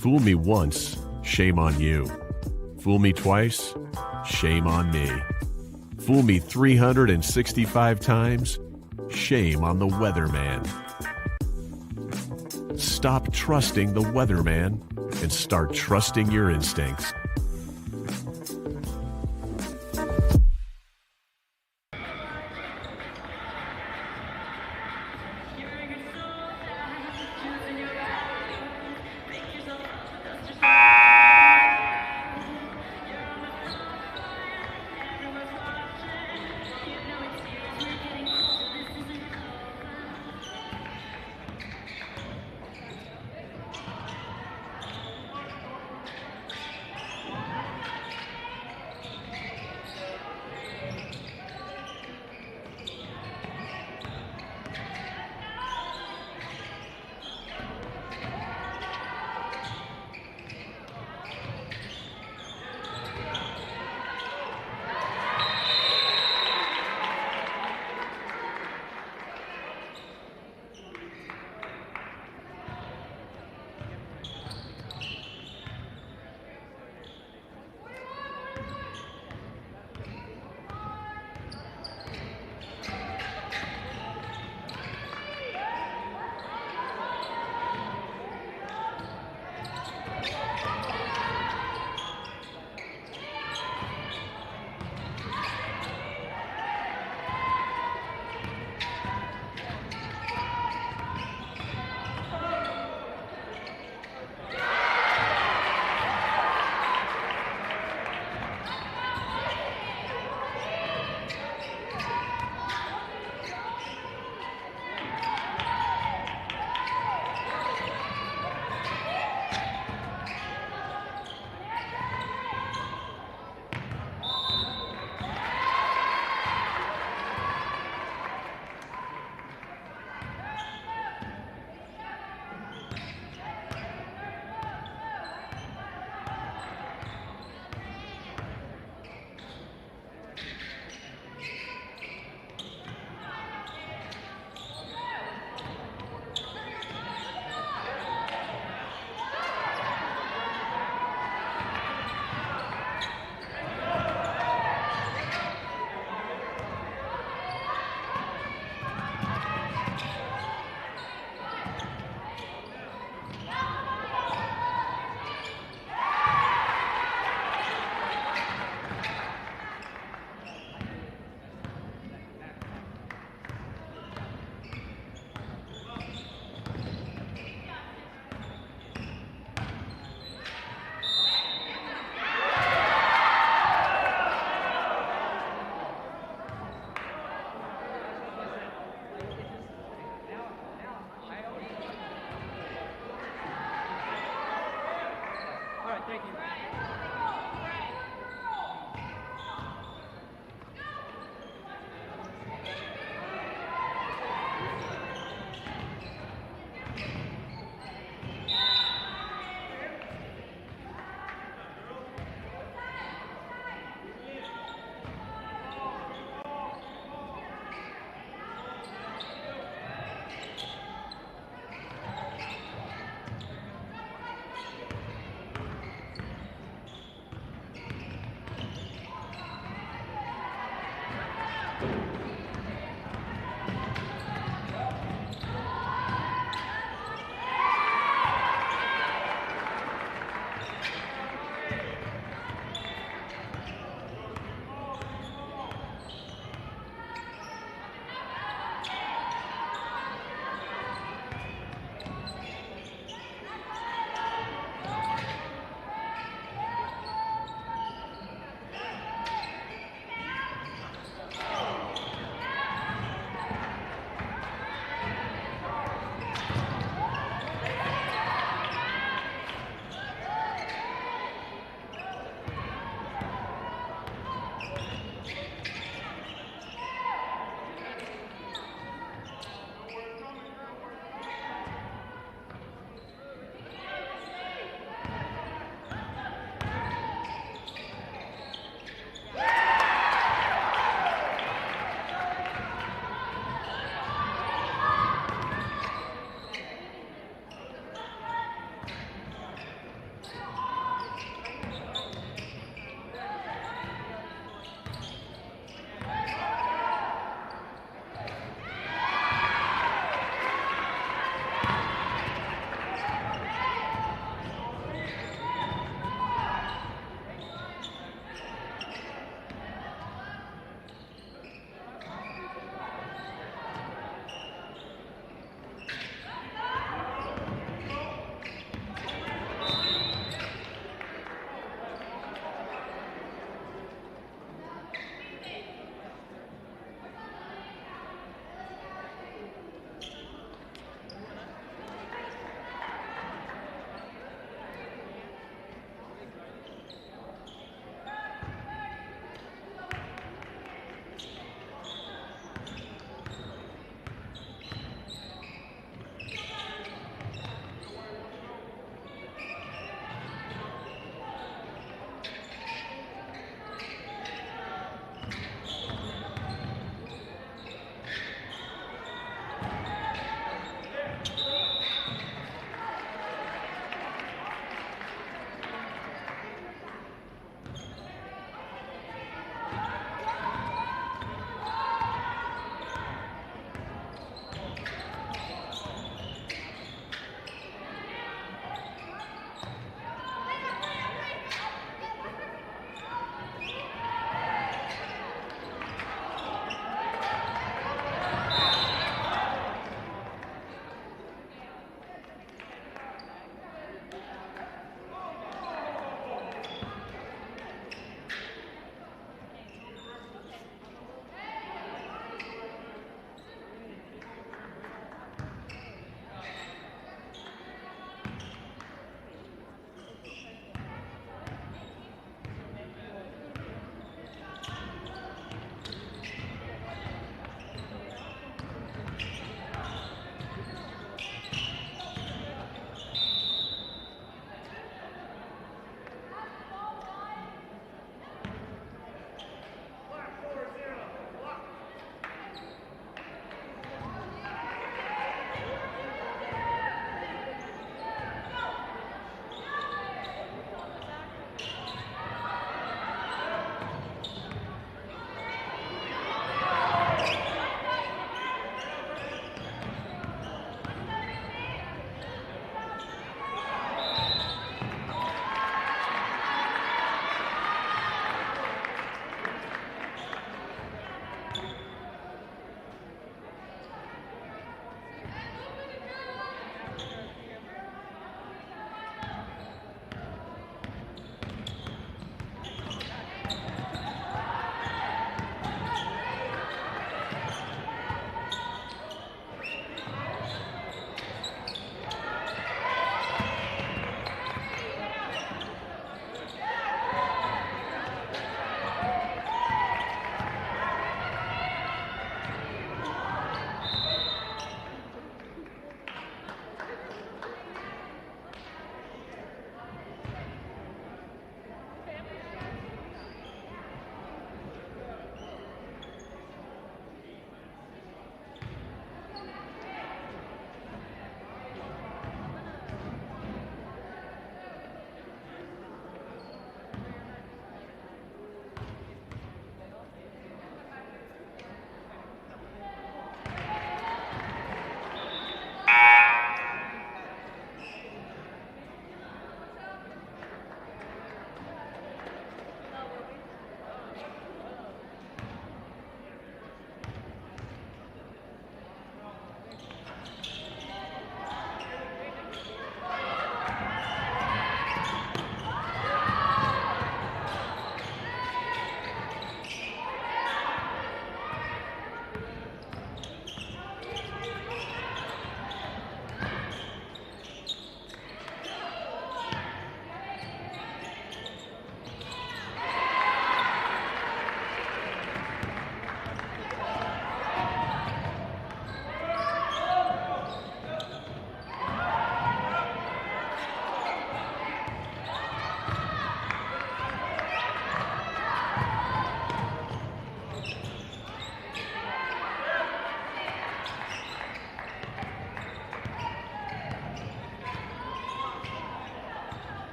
Fool me once, shame on you. Fool me twice, shame on me. Fool me 365 times, shame on the weatherman. Stop trusting the weatherman and start trusting your instincts.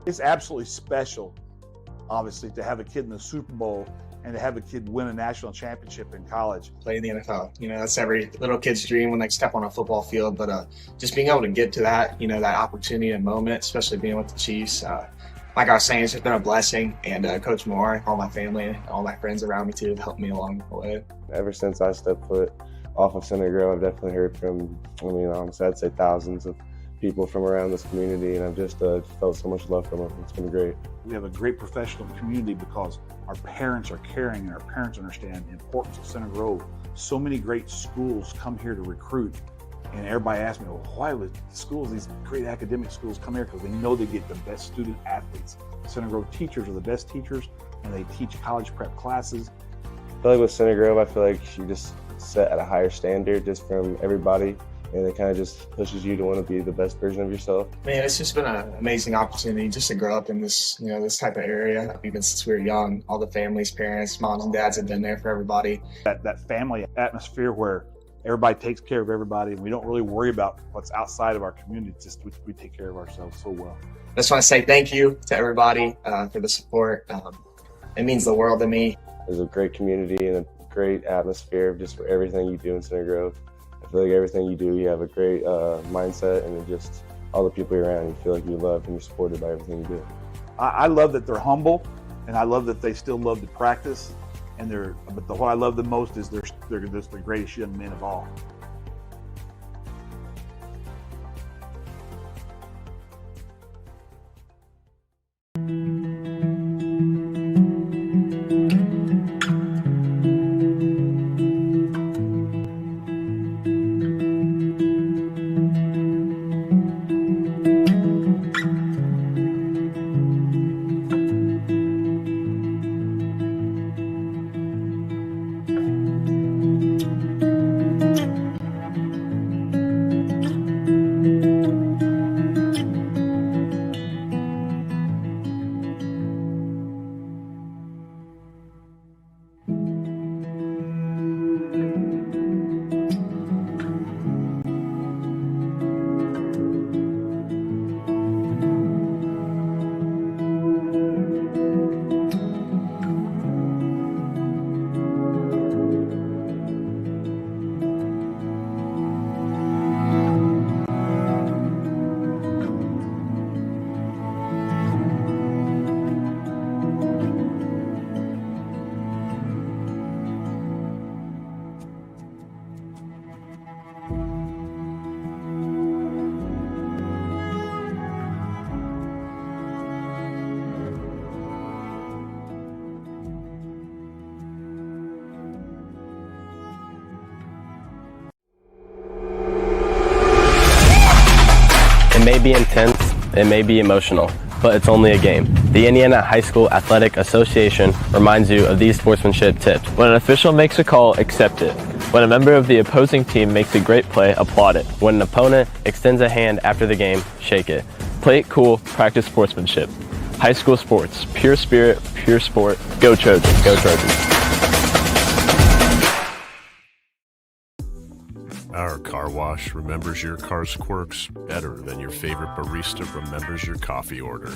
It's absolutely special, obviously, to have a kid in the Super Bowl and to have a kid win a national championship in college. Play in the NFL. That's every little kid's dream when they step on a football field. But just being able to get to that, that opportunity and moment, especially being with the Chiefs, like I was saying, it's just been a blessing. And Coach Moore, all my family, and all my friends around me too have helped me along the way. Ever since I stepped foot off of Center Grove, I've definitely heard from, honestly, I'd say thousands of people from around this community, and I've just felt so much love from them. It's been great. We have a great professional community because our parents are caring and our parents understand the importance of Center Grove. So many great schools come here to recruit, and everybody asks me, well, why would schools, these great academic schools, come here? Because they know they get the best student athletes. Center Grove teachers are the best teachers, and they teach college prep classes. I feel like with Center Grove, I feel like you just set at a higher standard just from everybody, and it kind of just pushes you to want to be the best version of yourself. Man, it's just been an amazing opportunity just to grow up in this, this type of area. Even since we were young, all the families, parents, moms and dads have been there for everybody. That family atmosphere where everybody takes care of everybody and we don't really worry about what's outside of our community. It's just we take care of ourselves so well. I just want to say thank you to everybody for the support. It means the world to me. There's a great community and a great atmosphere just for everything you do in Center Grove. I feel like everything you do, you have a great mindset, and just all the people you're around, you feel like you're loved and you're supported by everything you do. I love that they're humble, and I love that they still love to practice. But what I love the most is they're the greatest young men of all. It may be intense, it may be emotional, but it's only a game. The Indiana High School Athletic Association reminds you of these sportsmanship tips. When an official makes a call, accept it. When a member of the opposing team makes a great play, applaud it. When an opponent extends a hand after the game, shake it. Play it cool, practice sportsmanship. High school sports, pure spirit, pure sport. Go Trojans, go Trojans. Our car wash remembers your car's quirks better than your favorite barista remembers your coffee order.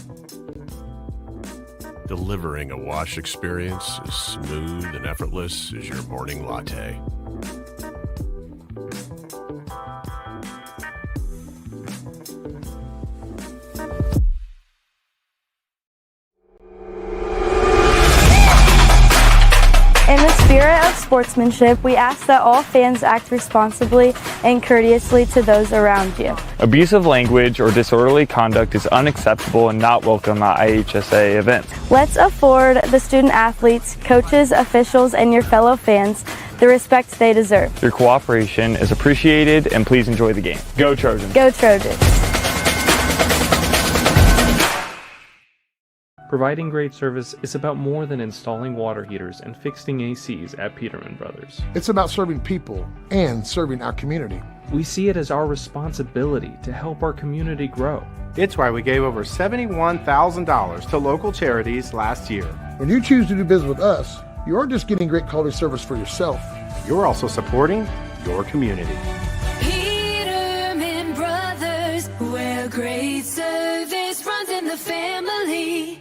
Delivering a wash experience as smooth and effortless as your morning latte. In the spirit of sportsmanship, we ask that all fans act responsibly and courteously to those around you. Abusive language or disorderly conduct is unacceptable and not welcome at IHSA events. Let's afford the student athletes, coaches, officials, and your fellow fans the respect they deserve. Your cooperation is appreciated, and please enjoy the game. Go Trojans! Go Trojans! Providing great service is about more than installing water heaters and fixing ACs at Peterman Brothers. It's about serving people and serving our community. We see it as our responsibility to help our community grow. It's why we gave over $71,000 to local charities last year. When you choose to do business with us, you aren't just getting great quality service for yourself. You're also supporting your community. Peterman Brothers, where great service runs in the the family.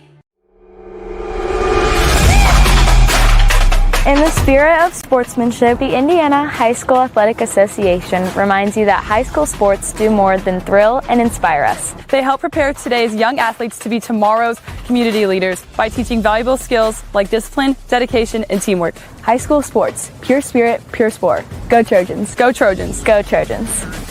In the spirit of sportsmanship, the Indiana High School Athletic Association reminds you that high school sports do more than thrill and inspire us. They help prepare today's young athletes to be tomorrow's community leaders by teaching valuable skills like discipline, dedication, and teamwork. High school sports, pure spirit, pure sport. Go Trojans. Go Trojans. Go Trojans.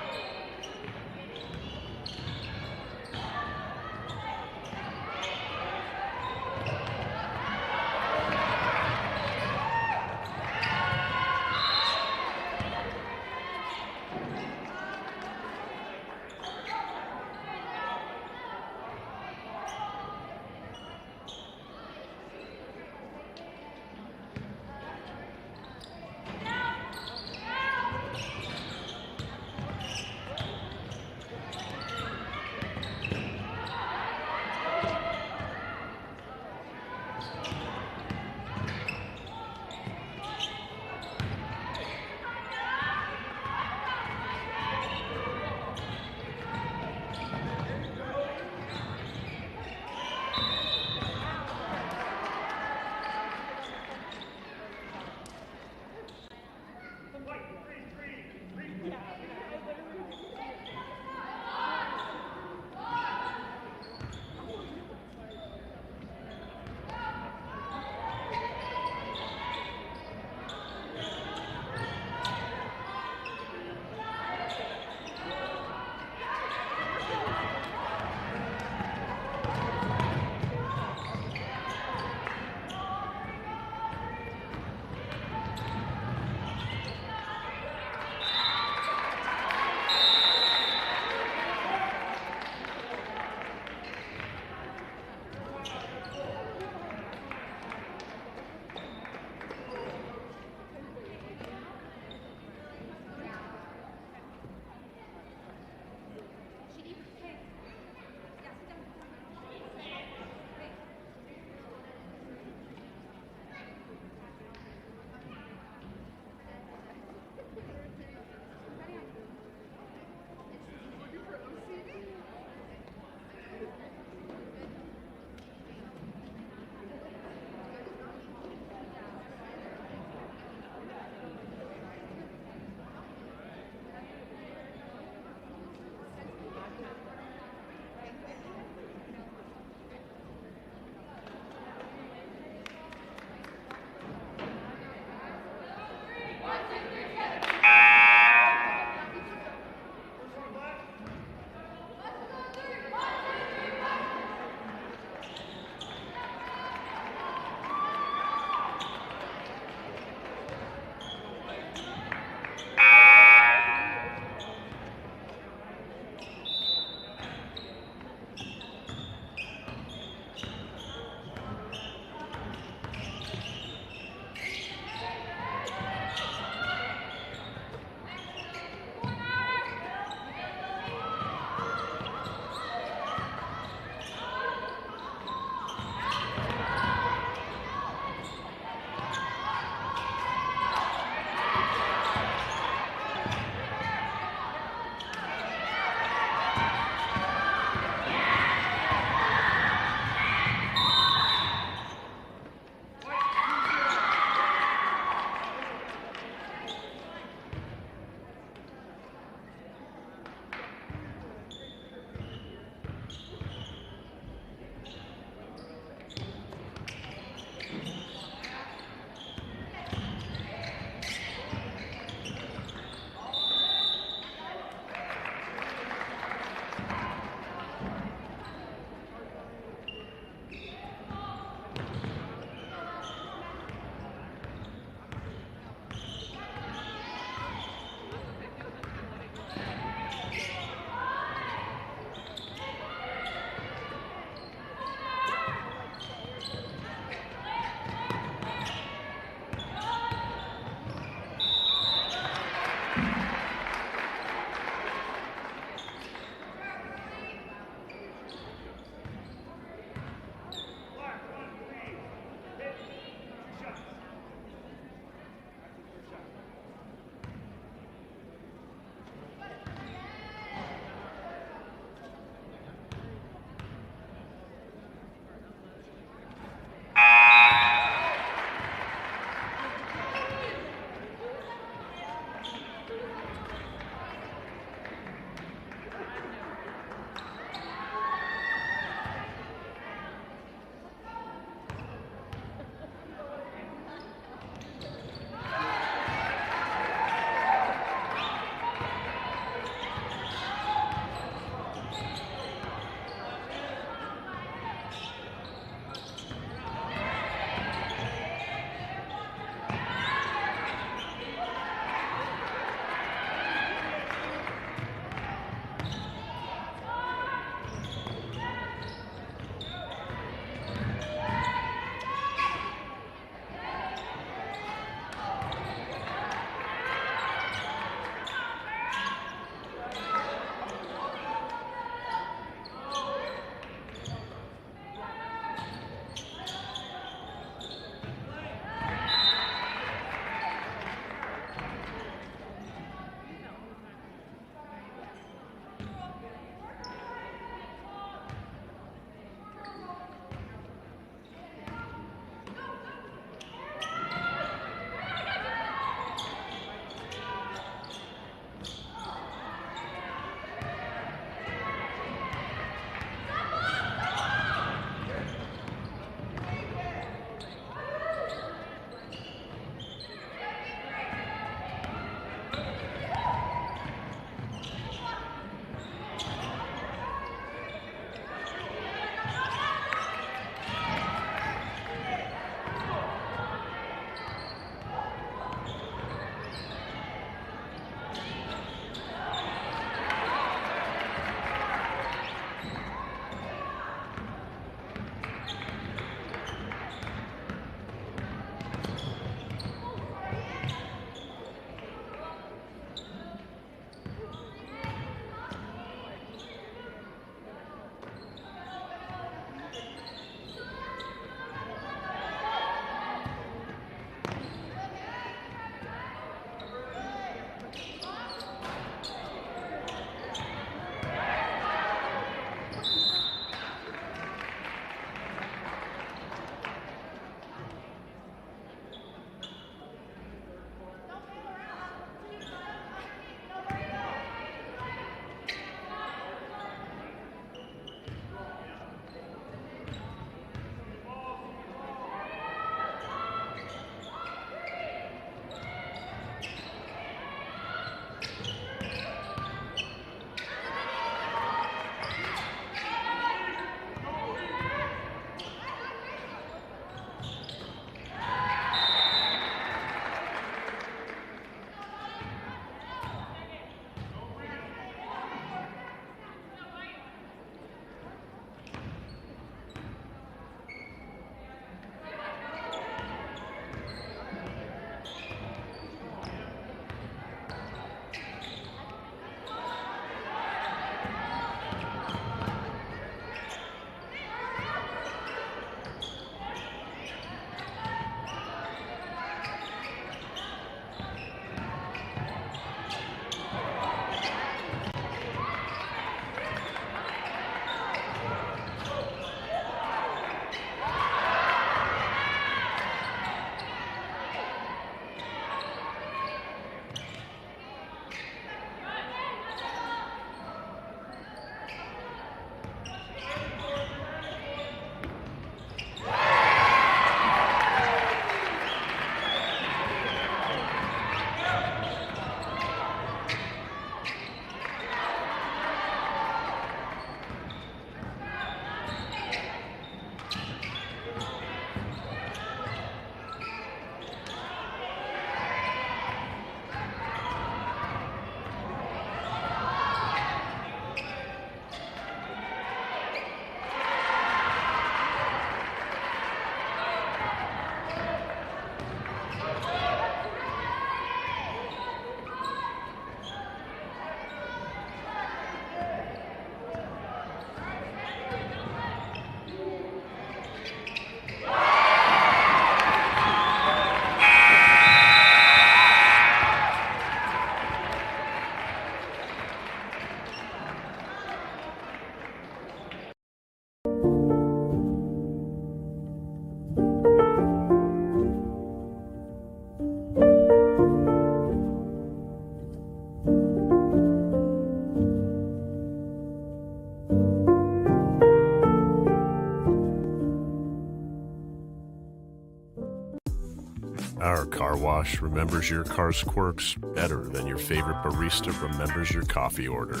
Our car wash remembers your car's quirks better than your favorite barista remembers your coffee order.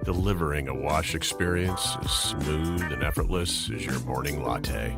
Delivering a wash experience as smooth and effortless as your morning latte.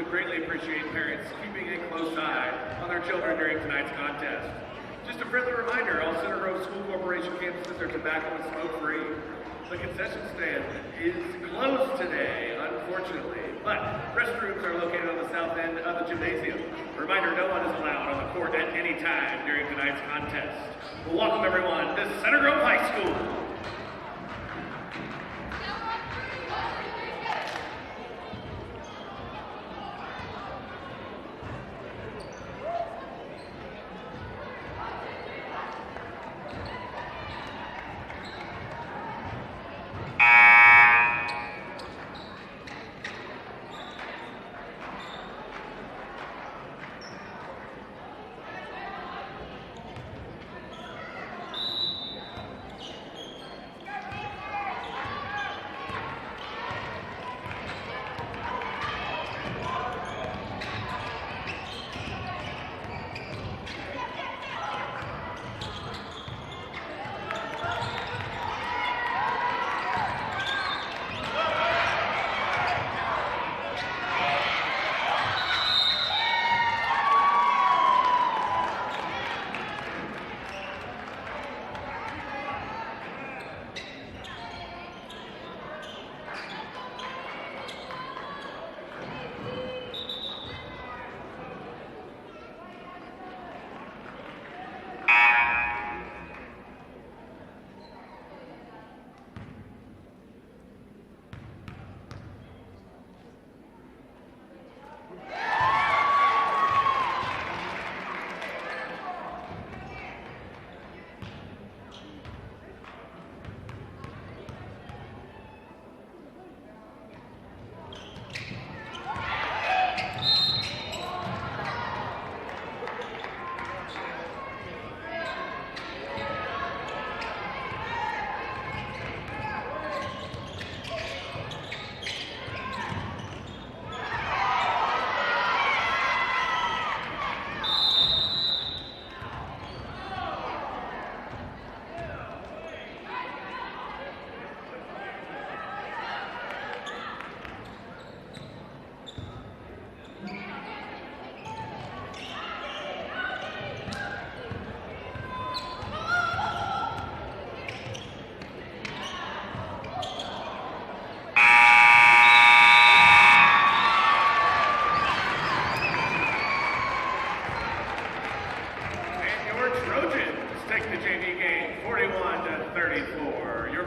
would greatly appreciate parents keeping a close eye on their children during tonight's contest. Just a friendly reminder, all Center Grove School Corporation campuses are tobacco and smoke-free. The concession stand is closed today, unfortunately, but restrooms are located on the south end of the gymnasium. A reminder, no one is allowed on the court at any time during tonight's contest. We'll welcome everyone to Center Grove High School.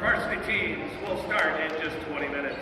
Varsity teams will start in just 20 minutes.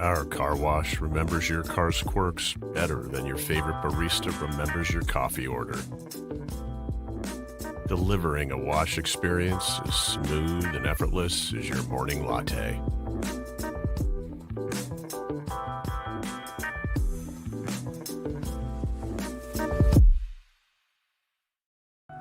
Our car wash remembers your car's quirks better than your favorite barista remembers your coffee order. Delivering a wash experience as smooth and effortless as your morning latte.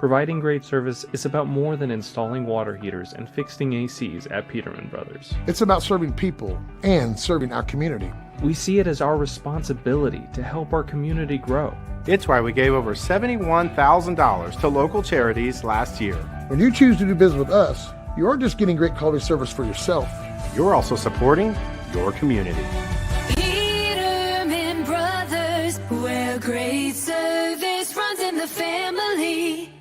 Providing great service is about more than installing water heaters and fixing ACs at Peterman Brothers. It's about serving people and serving our community. We see it as our responsibility to help our community grow. It's why we gave over $71,000 to local charities last year. When you choose to do business with us, you aren't just getting great quality service for yourself. You're also supporting your community. Peterman Brothers, where great service runs in the family.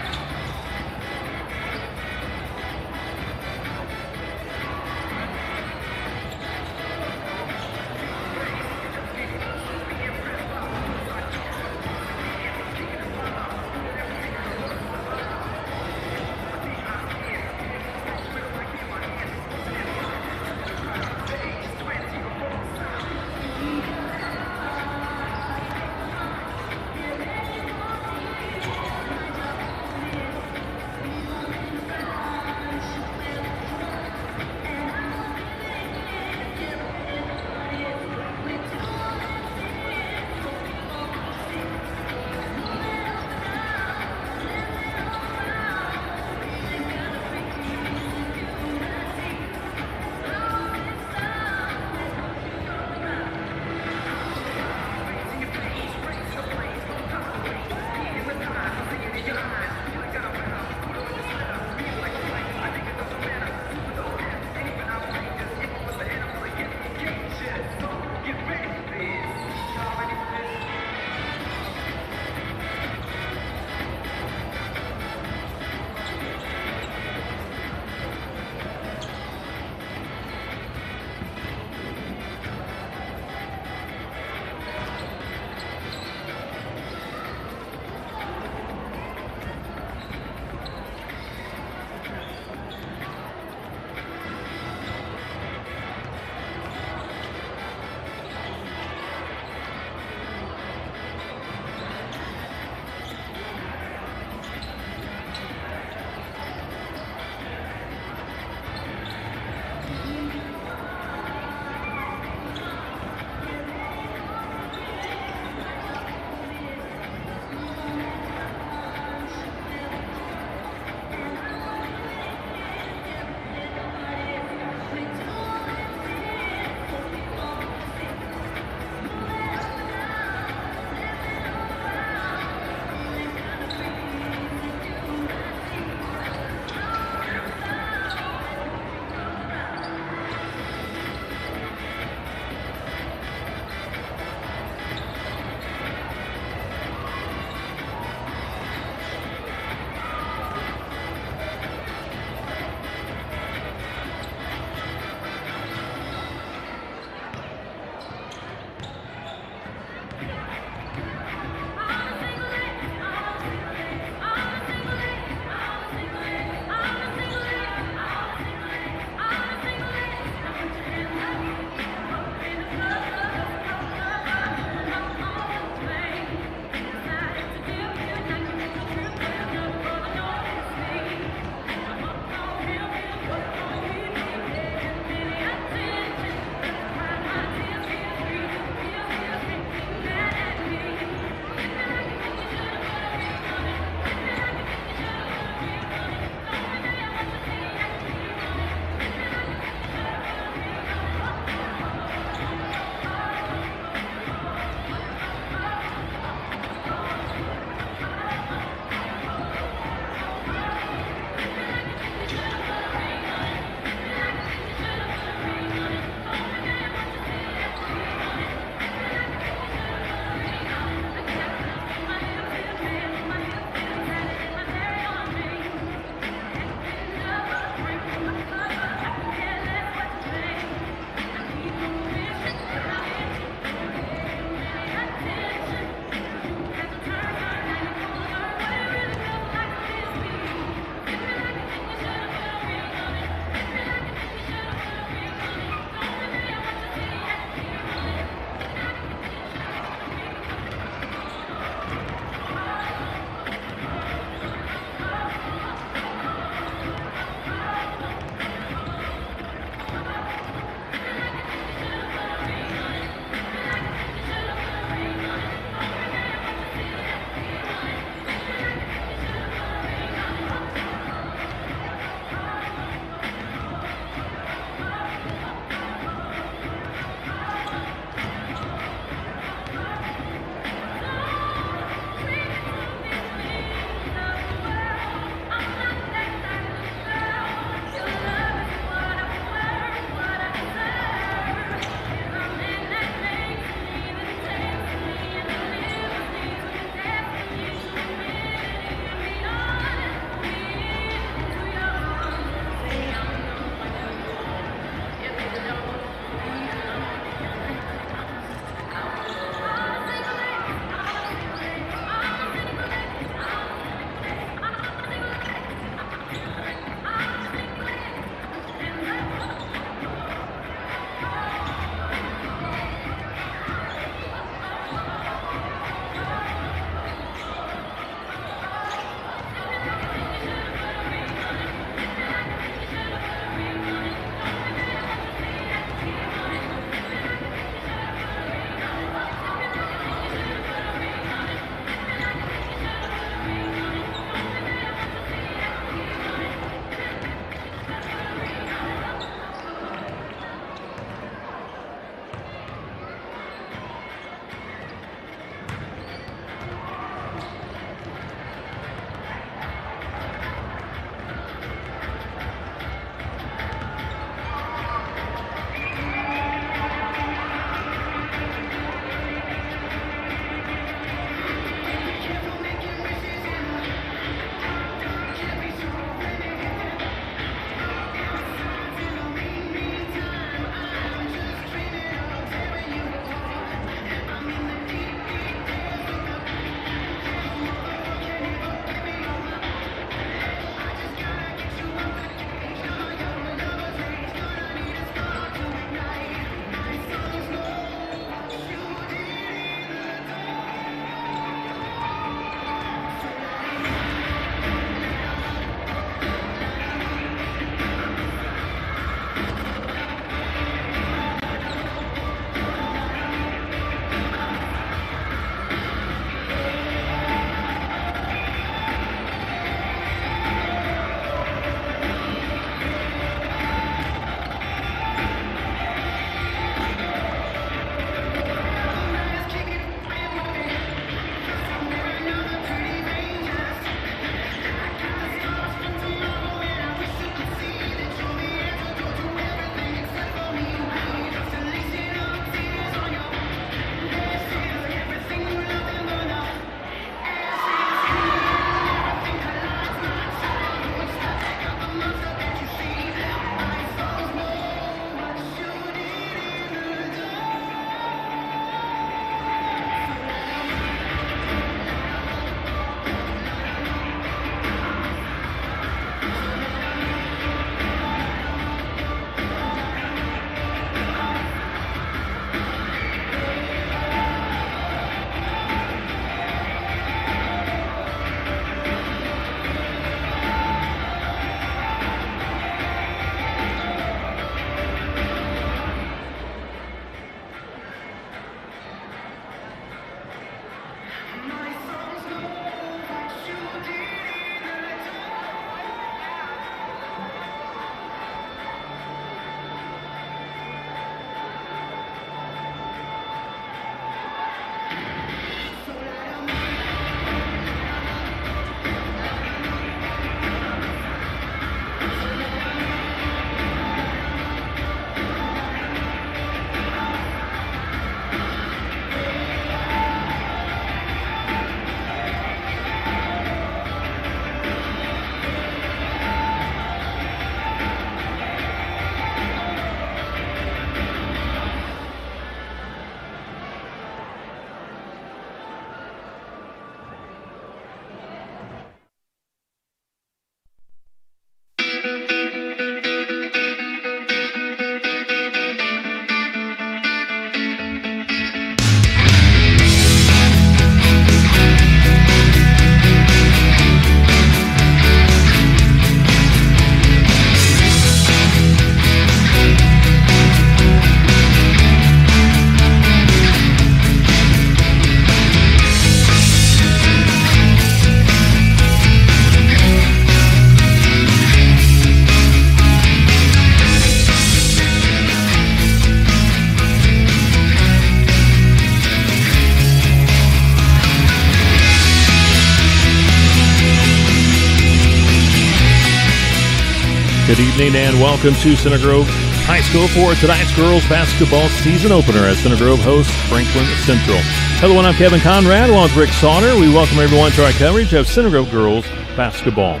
Good evening and welcome to Center Grove High School for tonight's girls basketball season opener as Center Grove hosts Franklin Central. Hello, I'm Kevin Conrad along with Rick Sauter. We welcome everyone to our coverage of Center Grove girls basketball.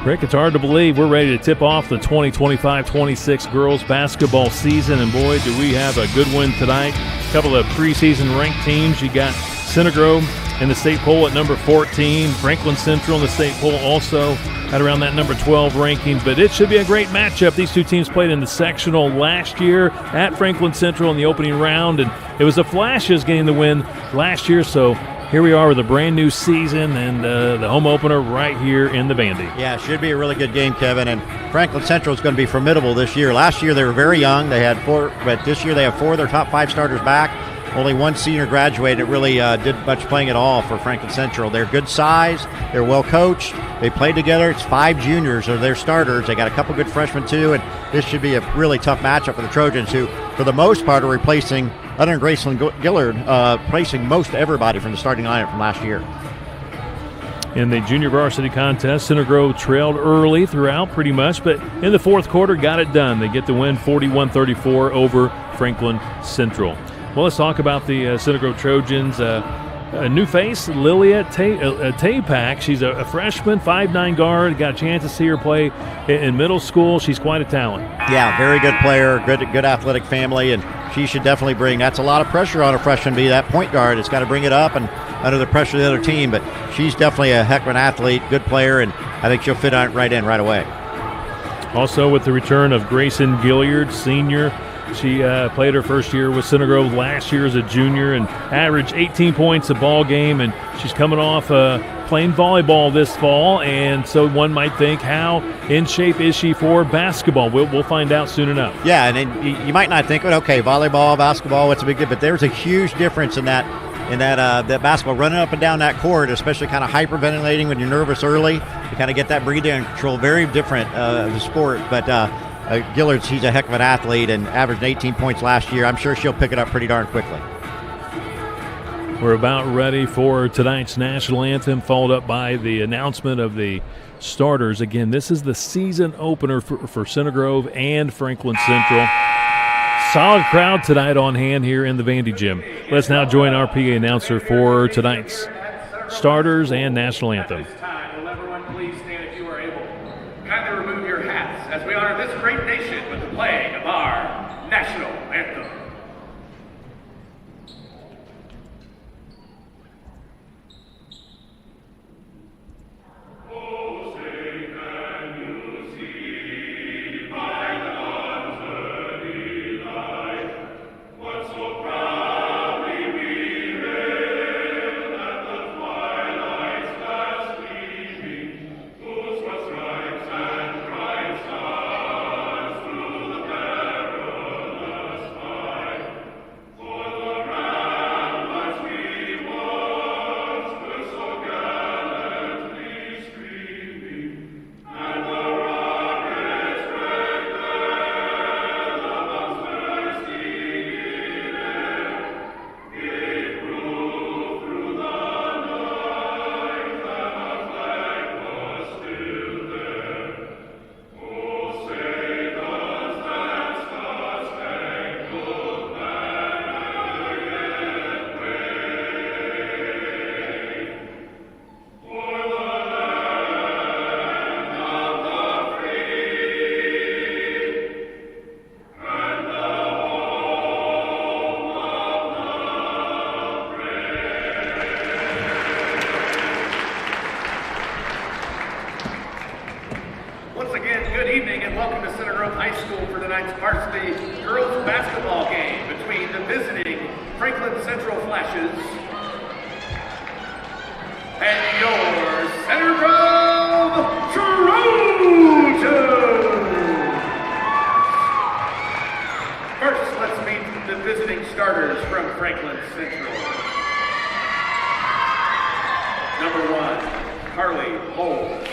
Rick, it's hard to believe we're ready to tip off the 2025-26 girls basketball season, and boy, do we have a good one tonight. A couple of preseason ranked teams. You got Center Grove in the state poll at number 14, Franklin Central in the state poll also at around that number 12 ranking, but it should be a great matchup. These two teams played in the sectional last year at Franklin Central in the opening round, and it was the Flashes getting the win last year, so here we are with a brand new season and the home opener right here in the Vandy. Yeah, it should be a really good game, Kevin, and Franklin Central is going to be formidable this year. Last year they were very young. They had 4, but this year they have 4 of their top 5 starters back. Only one senior graduated. It really did much playing at all for Franklin Central. They're good size. They're well coached. They played together. It's 5 juniors are their starters. They got a couple good freshmen too, and this should be a really tough matchup for the Trojans, who, for the most part, are replacing, other than Graceland Gillard, replacing most everybody from the starting lineup from last year. In the junior varsity contest, Center Grove trailed early throughout pretty much, but in the fourth quarter got it done. They get the win 41-34 over Franklin Central. Well, let's talk about the Center Grove Trojans. A new face, Lilia Tapak. She's a freshman, 5'9" guard. Got a chance to see her play in middle school. She's quite a talent. Yeah, very good player, good athletic family, and she should definitely bring. That's a lot of pressure on a freshman to be that point guard. It's got to bring it up and under the pressure of the other team, but she's definitely a heck of an athlete, good player, and I think she'll fit right in right away. Also with the return of Grayson Gilliard, senior. She played her first year with Center Grove last year as a junior and averaged 18 points a ball game, and she's coming off playing volleyball this fall, and so one might think, how in shape is she for basketball? We'll find out soon enough. Yeah, and then you might not think, okay, volleyball, basketball, what's a big difference? But there's a huge difference in that basketball, running up and down that court, especially kind of hyperventilating when you're nervous early. You kind of get that breathing control. Very different the sport, but Gillard, she's a heck of an athlete and averaged 18 points last year. I'm sure she'll pick it up pretty darn quickly. We're about ready for tonight's national anthem, followed up by the announcement of the starters. Again, this is the season opener for Center Grove and Franklin Central. Solid crowd tonight on hand here in the Vandy Gym. Let's now join our PA announcer for tonight's starters and national anthem. As we honor this great nation with the playing of our national anthem. Varsity girls basketball game between the visiting Franklin Central Flashes and your Center Grove Trojans. First, let's meet the visiting starters from Franklin Central. Number 1, Carly Bowles.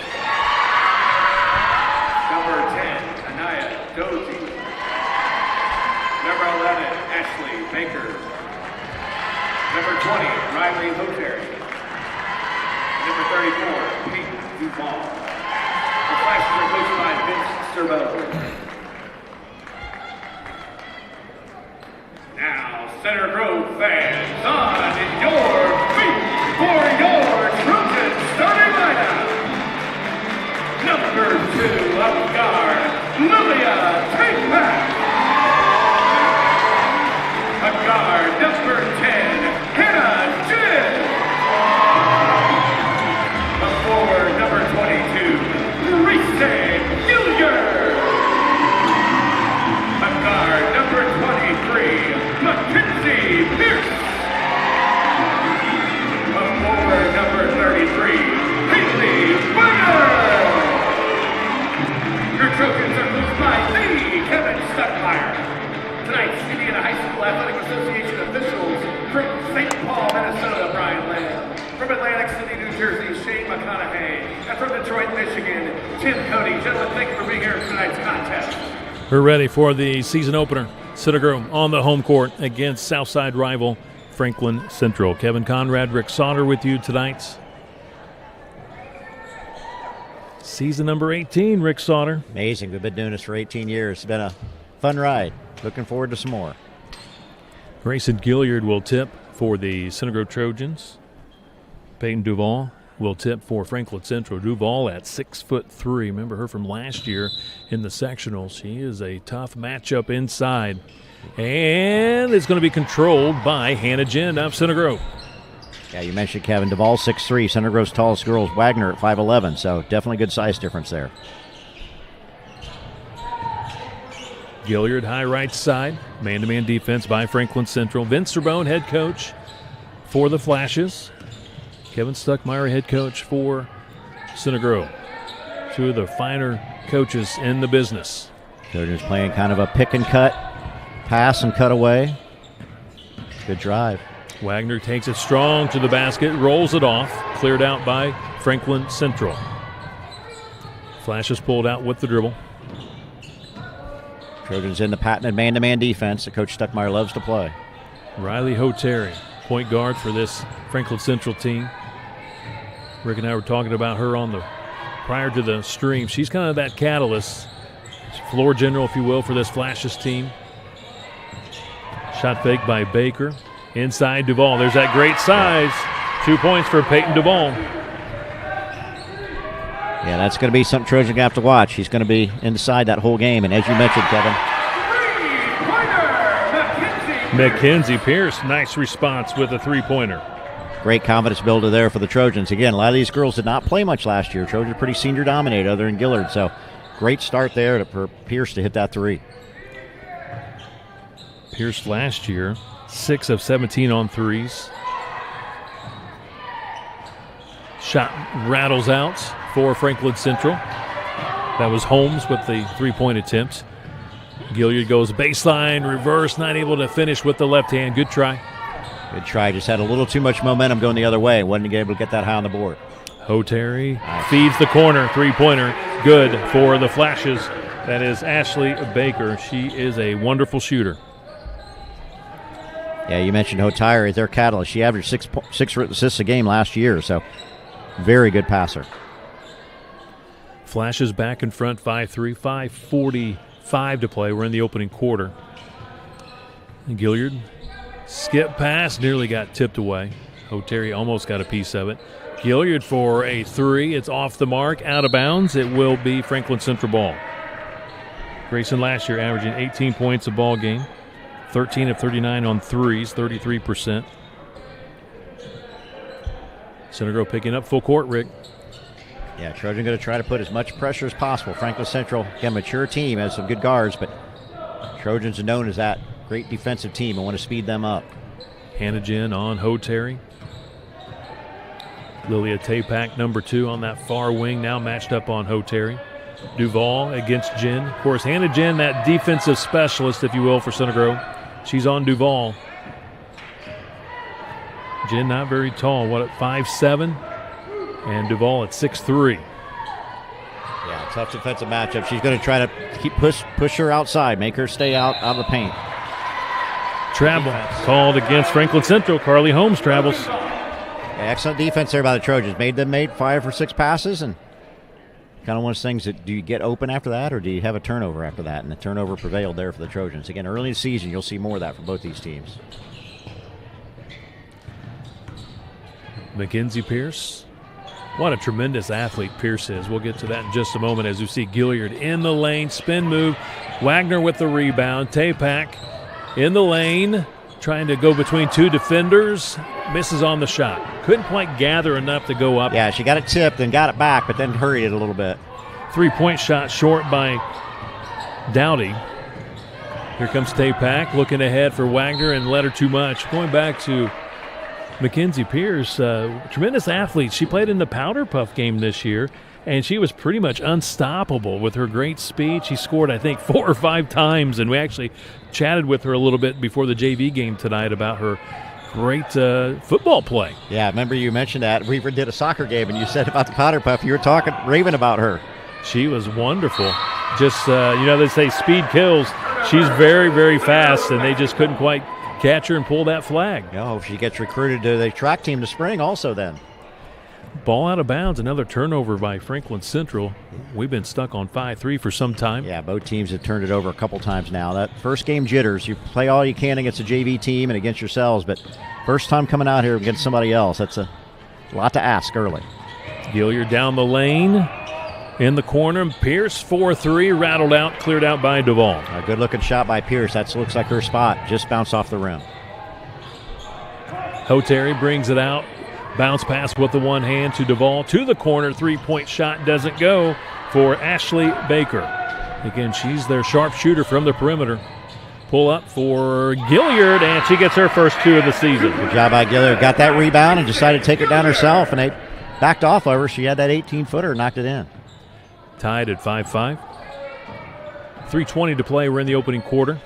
Number 10, Anaya Dozie. Number 11, Ashley Baker. Number 20, Riley Hoteri. Number 34, Peyton Duval. The Flashes are coached by Vince Master Mode. Now, Center Grove fans, on your feet for your Trojan starting lineup. Number 2 up guard, Lilia Takeback. Up guard, number 10, Hannah Jin. Up forward, number 22, Reese Gilliard. Up guard, number 23, Mackenzie Pierce. Up forward, number 33, Haley Weiner. Your Trojans are coached by the Kevin Stuckmeyer. Tonight's Indiana High School Athletic Association officials from St. Paul, Minnesota, Brian Lamb. From Atlantic City, New Jersey, Shane McConaughey. And from Detroit, Michigan, Tim Cody. Gentlemen, thank you for being here for tonight's contest. We're ready for the season opener. Center Grove on the home court against Southside rival Franklin Central. Kevin Conrad, Rick Sauter with you tonight. Season number 18, Rick Sauter. Amazing. We've been doing this for 18 years. It's been a fun ride. Looking forward to some more. Grayson Gilliard will tip for the Center Grove Trojans. Peyton Duvall will tip for Franklin Central. Duvall at 6'3". Remember her from last year in the sectional. She is a tough matchup inside. And it's going to be controlled by Hannah Jin of Center Grove. Yeah, you mentioned Kevin Duvall, 6'3". Center Grove's tallest girl is Wagner at 5'11", so definitely good size difference there. Gilliard, high right side. Man-to-man defense by Franklin Central. Vince Cerbone, head coach for the Flashes. Kevin Stuckmeyer, head coach for Center Grove. Two of the finer coaches in the business. Trojans playing kind of a pick and cut, pass and cut away. Good drive. Wagner takes it strong to the basket, rolls it off, cleared out by Franklin Central. Flashes pulled out with the dribble. Trojans in the patented man-to-man defense that Coach Stuckmeyer loves to play. Riley Hoteri, point guard for this Franklin Central team. Rick and I were talking about her prior to the stream. She's kind of that catalyst, floor general, if you will, for this Flashes team. Shot fake by Baker. Inside Duvall. There's that great size. 2 points for Peyton Duvall. Yeah, that's going to be something Trojans going to have to watch. He's going to be inside that whole game. And as you mentioned, Kevin, Mackenzie Pierce, nice response with a three-pointer. Great confidence builder there for the Trojans. Again, a lot of these girls did not play much last year. Trojans pretty senior dominated other than Gillard. So great start there for Pierce to hit that three. Pierce last year, 6 of 17 on threes. Shot rattles out for Franklin Central. That was Holmes with the three-point attempt. Gilliard goes baseline, reverse, not able to finish with the left hand. Good try. Good try. Just had a little too much momentum going the other way. Wasn't able to get that high on the board. Hoteri feeds the corner. Three-pointer. Good for the Flashes. That is Ashley Baker. She is a wonderful shooter. Yeah, you mentioned Hoteri, their catalyst. She averaged six assists a game last year, so very good passer. Flashes back in front, 5-3, 5:45 to play. We're in the opening quarter. And Gilliard, skip pass, nearly got tipped away. Hoteri almost got a piece of it. Gilliard for a three. It's off the mark, out of bounds. It will be Franklin Central ball. Grayson last year averaging 18 points a ball game. 13 of 39 on threes, 33%. Center Grove picking up full court, Rick. Yeah, Trojan going to try to put as much pressure as possible. Franklin Central, again, mature team, has some good guards, but Trojans are known as that great defensive team and want to speed them up. Hannah Jin on Hoteri. Lilia Tapak, number 2 on that far wing, now matched up on Hoteri. Duvall against Jin. Of course, Hannah Jin, that defensive specialist, if you will, for Center Grove. She's on Duvall. Jin not very tall, at 5'7"? And Duvall at 6'3". Yeah, tough defensive matchup. She's going to try to keep push her outside, make her stay out of the paint. Travel called against Franklin Central. Carly Holmes travels. Yeah, excellent defense there by the Trojans. Made 5 or 6 passes and kind of one of those things that do you get open after that, or do you have a turnover after that? And the turnover prevailed there for the Trojans. Again, early in the season, you'll see more of that from both these teams. Mackenzie Pierce. What a tremendous athlete Pierce is. We'll get to that in just a moment as you see Gilliard in the lane. Spin move. Wagner with the rebound. Tapak in the lane, trying to go between two defenders. Misses on the shot. Couldn't quite gather enough to go up. Yeah, she got it tipped and got it back, but then hurried it a little bit. 3-point shot short by Dowdy. Here comes Tapak looking ahead for Wagner and led her too much. Going back to Mackenzie Pierce, tremendous athlete. She played in the Powder Puff game this year, and she was pretty much unstoppable with her great speed. She scored, I think, 4 or 5 times, and we actually chatted with her a little bit before the JV game tonight about her great football play. Yeah, remember you mentioned that. We did a soccer game, and you said about the Powder Puff. You were talking, raving about her. She was wonderful. Just, they say speed kills. She's very, very fast, and they just couldn't quite catch her and pull that flag. Oh, she gets recruited to the track team this spring also then. Ball out of bounds, another turnover by Franklin Central. We've been stuck on 5-3 for some time. Yeah, both teams have turned it over a couple times now. That first game jitters. You play all you can against a JV team and against yourselves, but first time coming out here against somebody else, that's a lot to ask early. Gilliard down the lane. In the corner, Pierce 4-3, rattled out, cleared out by Duvall. A good-looking shot by Pierce. That looks like her spot. Just bounced off the rim. Hoteri brings it out. Bounce pass with the one hand to Duvall. To the corner, 3-point shot doesn't go for Ashley Baker. Again, she's their sharpshooter from the perimeter. Pull up for Gilliard, and she gets her first 2 of the season. Good job by Gilliard. Got that rebound and decided to take it down herself, and they backed off of her. She had that 18-footer and knocked it in. Tied at 5-5. 3:20 to play. We're in the opening quarter.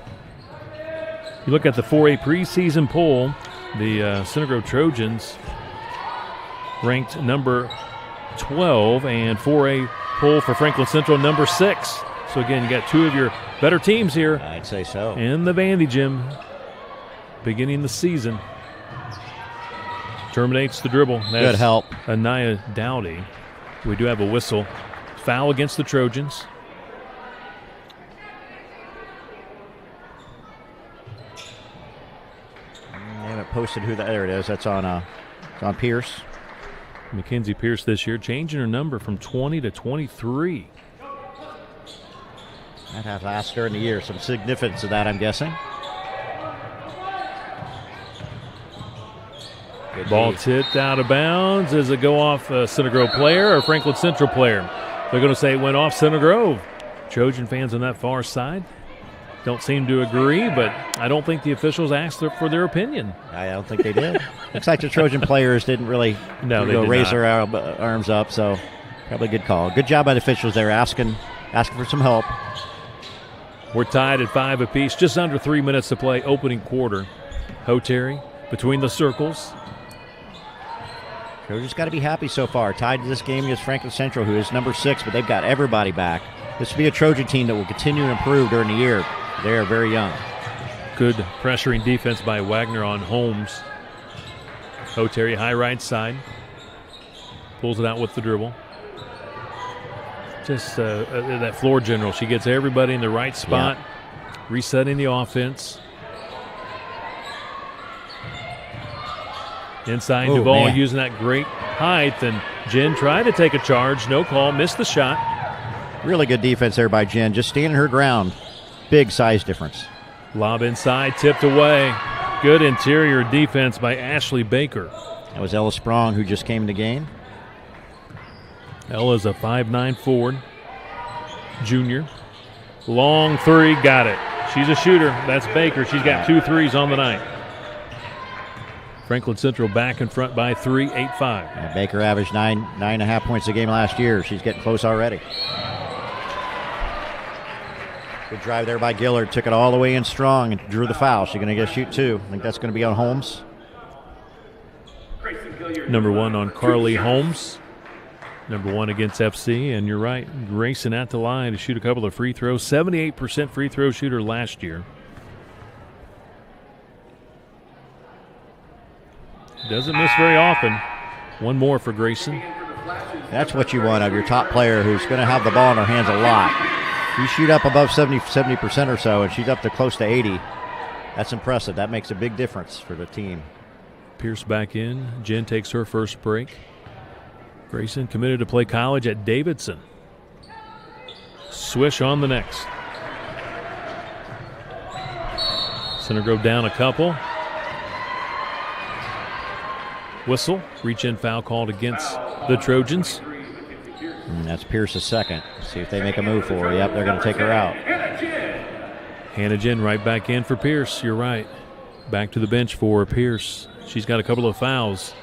You look at the 4A preseason poll, the Center Grove Trojans ranked number 12, and 4A poll for Franklin Central number 6. So again, you got 2 of your better teams here. I'd say so. In the Vandy Gym, beginning the season. Terminates the dribble. That's good help. Anaya Dowdy. We do have a whistle. Foul against the Trojans. They haven't posted who there it is. That's on Pierce. Mackenzie Pierce this year, changing her number from 20 to 23. I'd have to ask her in the year. Some significance to that, I'm guessing. Good ball tipped out of bounds. Does it go off a Center Grove player or Franklin Central player? They're going to say it went off Center Grove. Trojan fans on that far side don't seem to agree, but I don't think the officials asked for their opinion. I don't think they did. Looks like the Trojan players didn't really raise their arms up, so probably a good call. Good job by the officials there asking for some help. We're tied at 5 apiece, just under 3 minutes to play, opening quarter. Hoteri between the circles. Trojans got to be happy so far. Tied to this game against Franklin Central, who is number 6, but they've got everybody back. This will be a Trojan team that will continue to improve during the year. They are very young. Good pressuring defense by Wagner on Holmes. Hoteri high right side. Pulls it out with the dribble. Just that floor general. She gets everybody in the right spot. Yeah. Resetting the offense. Inside, Duvall using that great height, and Jen tried to take a charge. No call. Missed the shot. Really good defense there by Jen. Just standing her ground. Big size difference. Lob inside, tipped away. Good interior defense by Ashley Baker. That was Ella Sprong, who just came in the game. Ella's a 5'9" forward. Junior. Long 3, got it. She's a shooter. That's Baker. She's got 2 threes on the night. Franklin Central back in front by 3, 8-5. Yeah, Baker averaged 9.5 points a game last year. She's getting close already. Good drive there by Gillard. Took it all the way in strong and drew the foul. She's going to get a shoot 2. I think that's going to be on Holmes. Number 1 on Carly Holmes. Number 1 against FC. And you're right, Grayson at the line to shoot a couple of free throws. 78% free throw shooter last year. Doesn't miss very often. One more for Grayson. That's what you want of your top player who's going to have the ball in her hands a lot. If you shoot up above 70% or so, and she's up to close to 80, that's impressive. That makes a big difference for the team. Pierce back in. Jen takes her first break. Grayson committed to play college at Davidson. Swish on the next. Center Grove down a couple. Whistle. Reach-in foul called against the Trojans. And that's Pierce's second. See if they make a move for her. Yep, they're going to take her out. Hannah Jen right back in for Pierce. You're right. Back to the bench for Pierce. She's got a couple of fouls.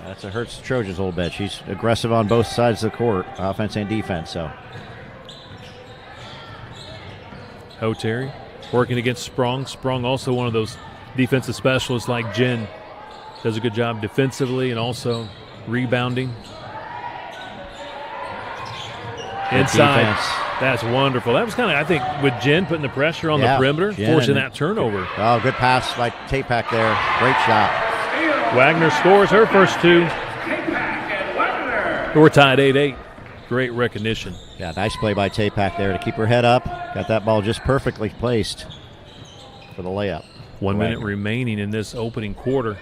That's what hurts the Trojans a little bit. She's aggressive on both sides of the court, offense and defense. So, Terry working against Sprong. Sprong also one of those defensive specialists like Jen. Does a good job defensively and also rebounding. Inside. Defense. That's wonderful. That was kind of, I think, with Jen putting the pressure on the perimeter, forcing that turnover. Oh, good pass by Tapak there. Great shot. Wagner scores her first two. We're tied 8-8. Great recognition. Yeah, nice play by Tapak there to keep her head up. Got that ball just perfectly placed for the layup. 1 minute remaining in this opening quarter.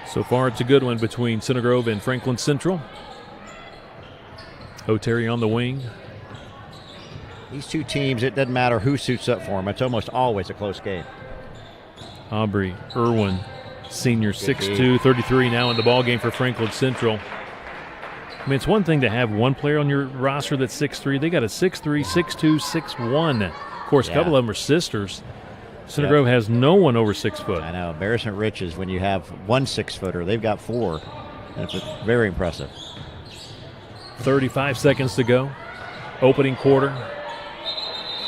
So far, it's a good one between Center Grove and Franklin Central. O'Terry on the wing. These two teams, it doesn't matter who suits up for them. It's almost always a close game. Aubrey Irwin, senior, 6'2", 33 now in the ballgame for Franklin Central. I mean, it's one thing to have one player on your roster that's 6'3". They got a 6'3", 6'2", 6'1". Of course, a couple of them are sisters. Center Grove has no one over 6 foot. I know. Embarrassment riches when you have one 6-footer. They've got 4. That's very impressive. 35 seconds to go. Opening quarter.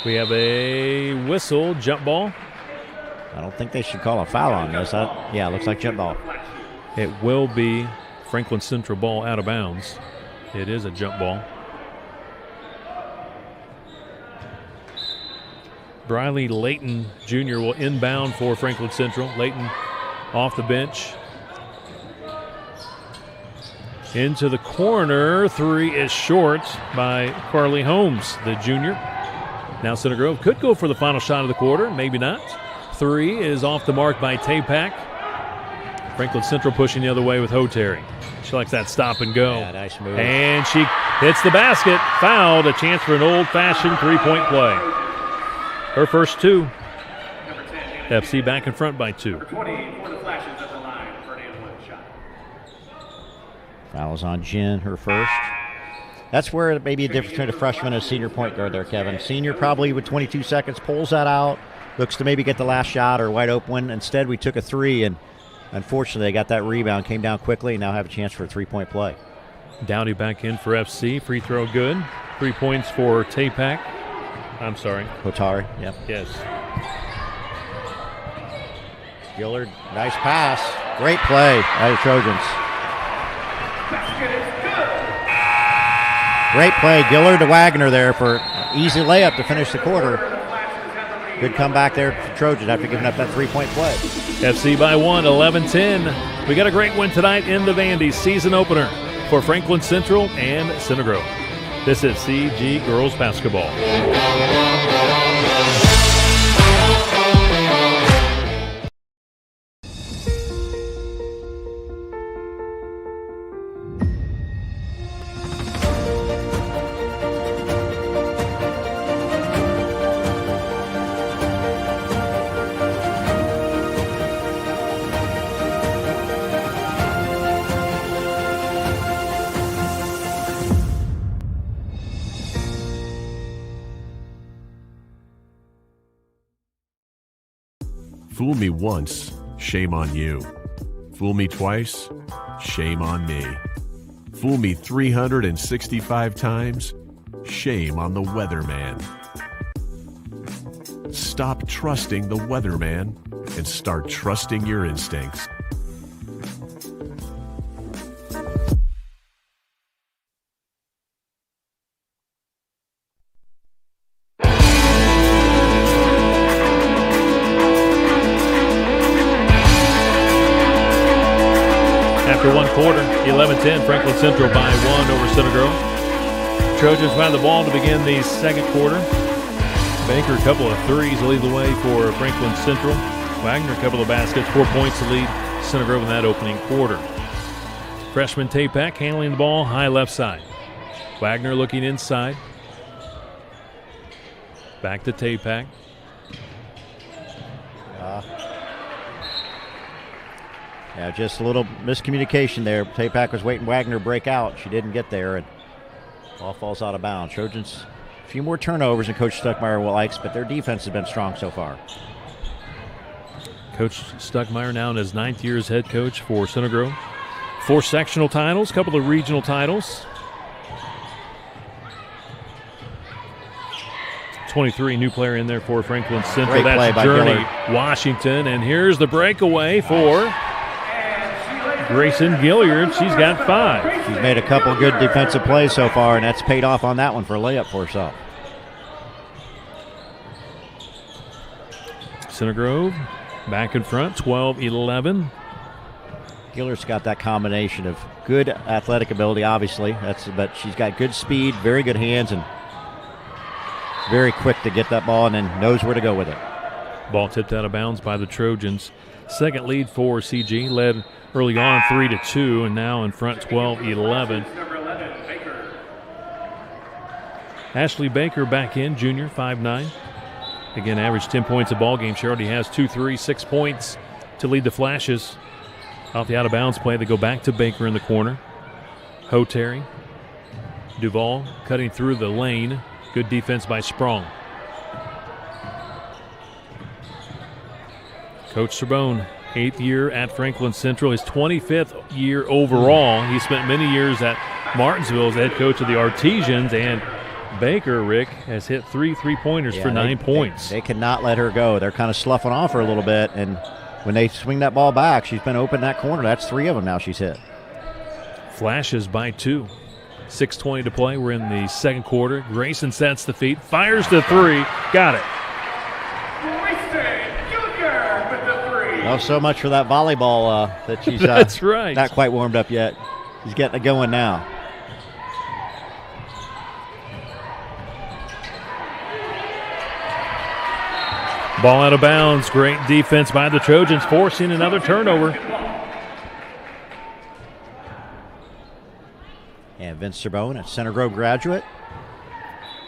We have a whistle, jump ball. I don't think they should call a foul on this. Yeah, it looks like jump ball. It will be Franklin Central ball out of bounds. It is a jump ball. Briley Layton Jr. will inbound for Franklin Central. Layton off the bench. Into the corner. 3 is short by Carly Holmes, the junior. Now Center Grove could go for the final shot of the quarter. Maybe not. 3 is off the mark by Tapak. Franklin Central pushing the other way with Terry. She likes that stop and go. Yeah, nice move. And she hits the basket. Fouled. A chance for an old-fashioned three-point play. Her first 2. FC back in front by 2. Fouls on Jen, her first. That's where it may be a difference between a freshman and a senior point guard there, Kevin. Senior probably with 22 seconds pulls that out, looks to maybe get the last shot or wide open. Instead, we took a 3, and unfortunately, they got that rebound, came down quickly, and now have a chance for a three-point play. Dowdy back in for FC. Free throw good. 3 points for Tapak. I'm sorry. Kotari, yep. Yes. Gillard, nice pass. Great play by the Trojans. Great play. Gillard to Wagner there for easy layup to finish the quarter. Good comeback there for Trojans after giving up that three-point play. FC by 1, 11-10. We got a great one tonight in the Vandy season opener for Franklin Central and Center Grove. This is CG Girls Basketball. Fool me once, shame on you. Fool me twice, shame on me. Fool me 365 times, shame on the weatherman. Stop trusting the weatherman and start trusting your instincts. After one quarter, 11-10, Franklin Central by 1 over Center Grove. Trojans find the ball to begin the second quarter. Baker, a couple of threes lead the way for Franklin Central. Wagner, a couple of baskets, 4 points to lead Center Grove in that opening quarter. Freshman Tapak handling the ball high left side. Wagner looking inside. Back to Tapak. Yeah, just a little miscommunication there. Tapak was waiting Wagner to break out. She didn't get there, and ball falls out of bounds. Trojans, a few more turnovers than Coach Stuckmeyer likes, but their defense has been strong so far. Coach Stuckmeyer now in his 9th year as head coach for Center Grove. 4 sectional titles, a couple of regional titles. 23, new player in there for Franklin Central. Great That's play by Journey Gillard. Washington. And here's the breakaway for Grayson Gilliard. She's got 5. She's made a couple good defensive plays so far, and that's paid off on that one for a layup for herself. Center Grove back in front, 12-11. Gillard's got that combination of good athletic ability, obviously, but she's got good speed, very good hands, and very quick to get that ball and then knows where to go with it. Ball tipped out of bounds by the Trojans. Second lead for CG, led early on 3-2, and now in front 12-11. Ashley Baker back in, junior, 5'9". Again, averaged 10 points a ball game. She already has 2 threes, 6 points to lead the Flashes. Off the out-of-bounds play, they go back to Baker in the corner. Terry. Duvall cutting through the lane. Good defense by Sprong. Coach Serbone, 8th year at Franklin Central, his 25th year overall. He spent many years at Martinsville as head coach of the Artesians, and Baker, Rick, has hit 3 3-pointers for 9 points. They cannot let her go. They're kind of sloughing off her a little bit, and when they swing that ball back, she's been open that corner. That's 3 of them now she's hit. Flashes by 2. 6:20 to play. We're in the second quarter. Grayson sets the feet, fires the 3, got it. Oh, so much for that volleyball that she's That's right. Not quite warmed up yet. She's getting it going now. Ball out of bounds. Great defense by the Trojans, forcing another turnover. And Vince Serbone, a Center Grove graduate.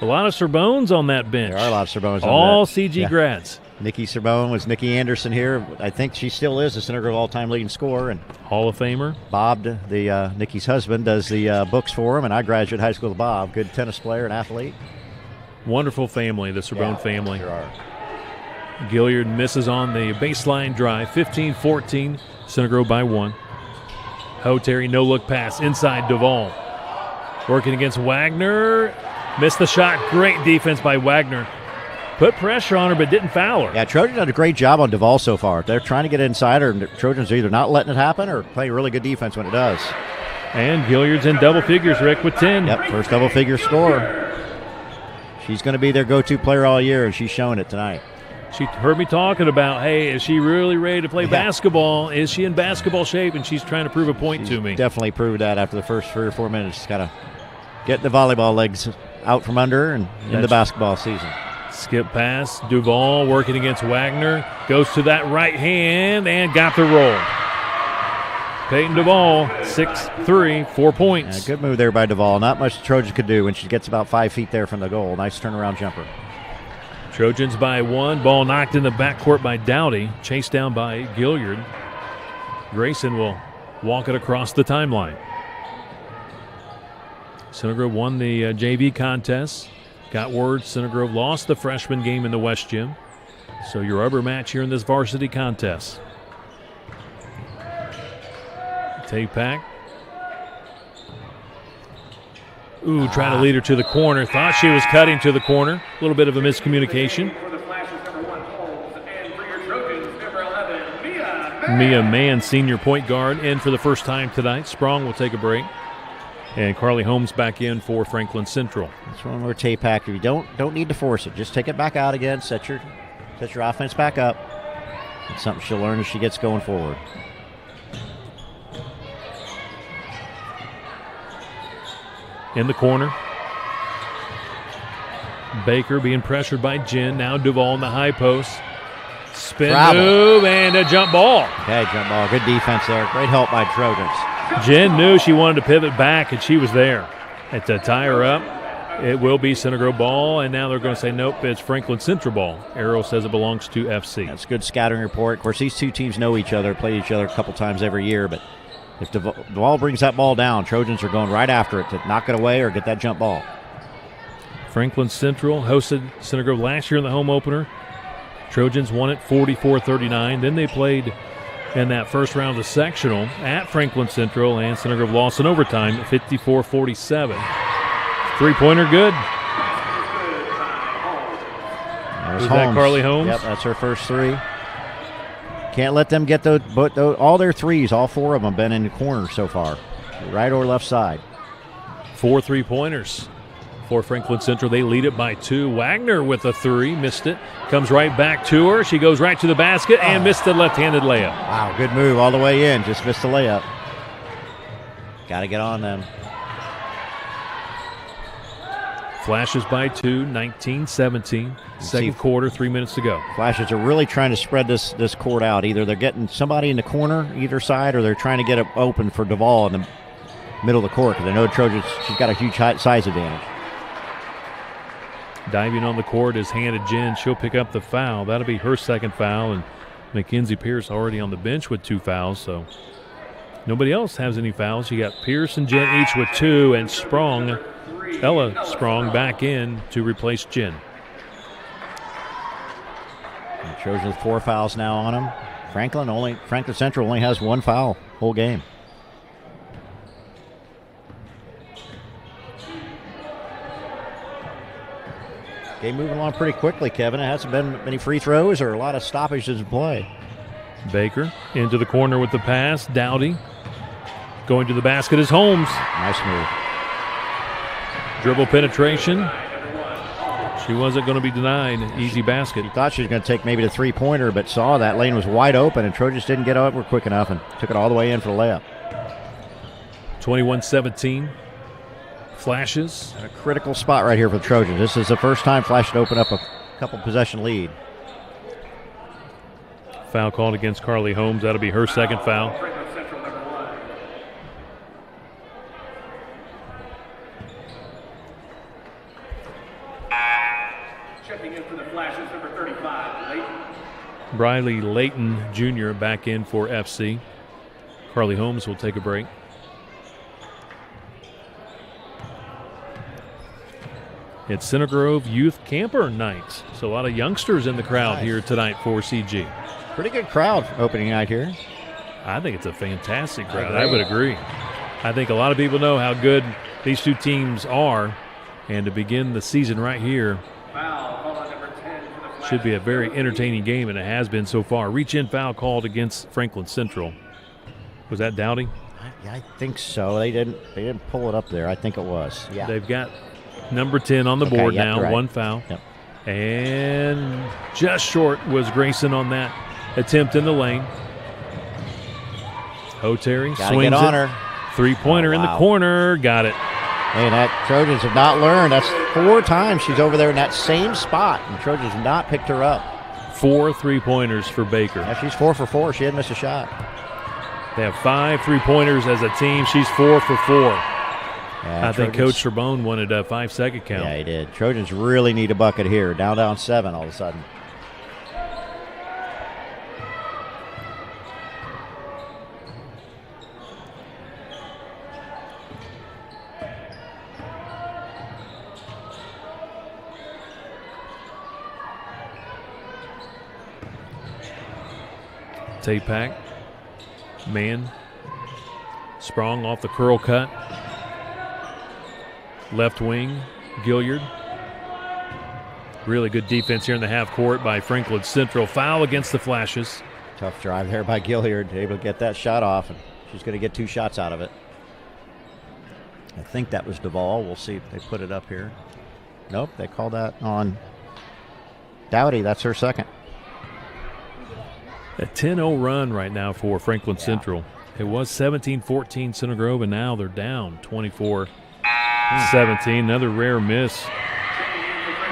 A lot of Serbones on that bench. There are a lot of Serbones on all that. CG grads. Nikki Serbone was Nikki Anderson here. I think she still is the Center Grove all-time leading scorer. And Hall of Famer. Bob, Nikki's husband, does the books for him, and I graduated high school with Bob. Good tennis player and athlete. Wonderful family, the Serbone family. Sure are. Gilliard misses on the baseline drive. 15-14, Center Grove by 1. Terry, no-look pass inside Duvall. Working against Wagner. Missed the shot. Great defense by Wagner. Put pressure on her but didn't foul her. Yeah, Trojans did a great job on Duvall so far. They're trying to get inside her, and the Trojans are either not letting it happen or playing really good defense when it does. And Gilliard's in double figures, Rick, with 10. Yep, first double-figure score. She's going to be their go-to player all year, and she's showing it tonight. She heard me talking about, hey, is she really ready to play basketball? Is she in basketball shape? And she's trying to prove a point to me. Definitely proved that after the first 3 or 4 minutes. She's got to get the volleyball legs out from under her and in the basketball season. Skip pass. Duvall working against Wagner. Goes to that right hand and got the roll. Peyton Duvall, 6'3", 4 points. Yeah, good move there by Duvall. Not much the Trojans could do when she gets about 5 feet there from the goal. Nice turnaround jumper. Trojans by 1. Ball knocked in the backcourt by Dowdy. Chased down by Gilliard. Grayson will walk it across the timeline. Center Grove won the JV contest. Got word Center Grove lost the freshman game in the West Gym. So your rubber match here in this varsity contest. Tapak. Trying to lead her to the corner. Thought she was cutting to the corner. A little bit of a miscommunication. Mia Mann, senior point guard, in for the first time tonight. Sprong will take a break. And Carly Holmes back in for Franklin Central. That's one more Tapak. You don't need to force it. Just take it back out again. Set your offense back up. It's something she'll learn as she gets going forward. in the corner. Baker being pressured by Jen. Now Duvall in the high post. Spin move and a jump ball. Okay, jump ball. Good defense there. Great help by Trojans. Jen knew she wanted to pivot back, and she was there. And to tie her up, it will be Center Grove ball, and now they're going to say, nope, it's Franklin Central ball. Arrow says it belongs to FC. That's a good scouting report. Of course, these two teams know each other, play each other a couple times every year, but if Duvall brings that ball down, Trojans are going right after it to knock it away or get that jump ball. Franklin Central hosted Center Grove last year in the home opener. Trojans won it 44-39. Then they played in that first round of the sectional at Franklin Central, and Center Grove lost in overtime 54-47. Three-pointer good. There's that Carly Holmes? Yep, that's her first three. Can't let them get all their threes, all four of them, been in the corner so far, right or left side. 4 3-pointers for Franklin Central. They lead it by 2. Wagner with a 3, missed it. Comes right back to her. She goes right to the basket and missed the left-handed layup. Wow, good move all the way in. Just missed the layup. Got to get on them. Flashes by 2, 19-17. Second quarter, 3 minutes to go. Flashes are really trying to spread this court out. Either they're getting somebody in the corner, either side, or they're trying to get it open for Duvall in the middle of the court because they know Trojans, she's got a huge size advantage. Diving on the court is handed Jen. She'll pick up the foul. That'll be her second foul, and Mackenzie Pierce already on the bench with 2 fouls, so nobody else has any fouls. You got Pierce and Jen each with 2, and Ella Sprong back in to replace Jen. And Trojans 4 fouls now on them. Franklin Central only has 1 foul whole game. Game moving along pretty quickly, Kevin. It hasn't been many free throws or a lot of stoppages in play. Baker into the corner with the pass. Dowdy going to the basket is Holmes. Nice move. Dribble penetration. She wasn't going to be denied. Easy basket. She thought she was going to take maybe the three-pointer, but saw that lane was wide open, and Trojans didn't get over quick enough and took it all the way in for the layup. 21-17. Flashes. A critical spot right here for the Trojans. This is the first time Flash should open up a couple possession lead. Foul called against Carly Holmes. That'll be her second foul. Checking in for the Flashes, number 35, Layton. Briley Layton Jr. back in for FC. Carly Holmes will take a break. It's Center Grove Youth Camper Night. So a lot of youngsters in the crowd here tonight for CG. Pretty good crowd opening night here. I think it's a fantastic crowd. I would agree. I think a lot of people know how good these two teams are. And to begin the season right here should be a very entertaining game, and it has been so far. Reach-in foul called against Franklin Central. Was that Dowdy? I think so. They didn't pull it up there. I think it was. Yeah. They've got number 10 on the board now, right. 1 foul. Yep. And just short was Grayson on that attempt in the lane. Oteri swings get on it. her. Three-pointer in the corner. Got it. And that Trojans have not learned. That's 4 times she's over there in that same spot, and Trojans have not picked her up. 4 3-pointers for Baker. Yeah, she's 4 for 4. She hadn't missed a shot. They have 5 3-pointers as a team. She's 4 for 4. Yeah, I think Coach Trebone wanted a 5-second count. Yeah, he did. Trojans really need a bucket here. Down 7 all of a sudden. Tapak, man, Sprong off the curl cut. Left wing, Gilliard. Really good defense here in the half court by Franklin Central. Foul against the Flashes. Tough drive there by Gilliard, able to get that shot off, and she's going to get 2 shots out of it. I think that was Duvall. We'll see if they put it up here. Nope, they called that on Dowdy. That's her second. A 10-0 run right now for Franklin Central. It was 17-14 Center Grove, and now they're down 24-17. 17. Another rare miss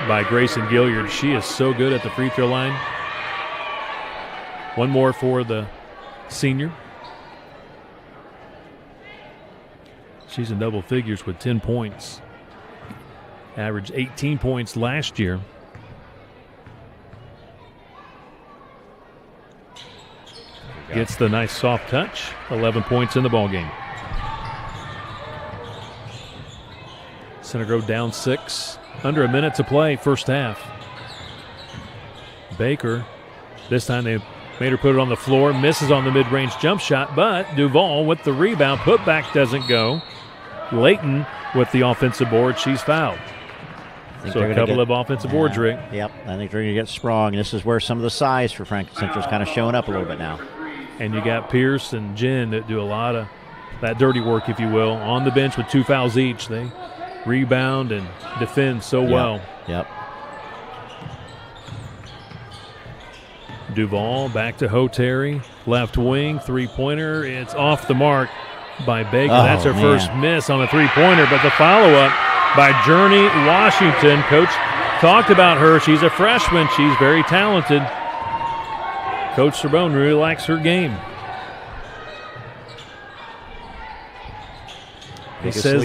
by Grayson Gilliard. She is so good at the free throw line. One more for the senior. She's in double figures with 10 points. Averaged 18 points last year. Gets the nice soft touch. 11 points in the ballgame. Center Grove down 6. Under a minute to play, first half. Baker, this time they made her put it on the floor. Misses on the mid-range jump shot, but Duval with the rebound. Putback doesn't go. Layton with the offensive board. She's fouled. So a couple of offensive boards, Rick. Yep, I think they're going to get Sprong. This is where some of the size for Franklin Central is kind of showing up a little bit now. And you got Pierce and Jen that do a lot of that dirty work, if you will, on the bench with 2 fouls each. They rebound and defend so well. Yep. Duval back to Hoteri. Left wing, three-pointer. It's off the mark by Baker. That's her first miss on a three-pointer, but the follow-up by Journey Washington. Coach talked about her. She's a freshman. She's very talented. Coach Sorbonne really likes her game. He says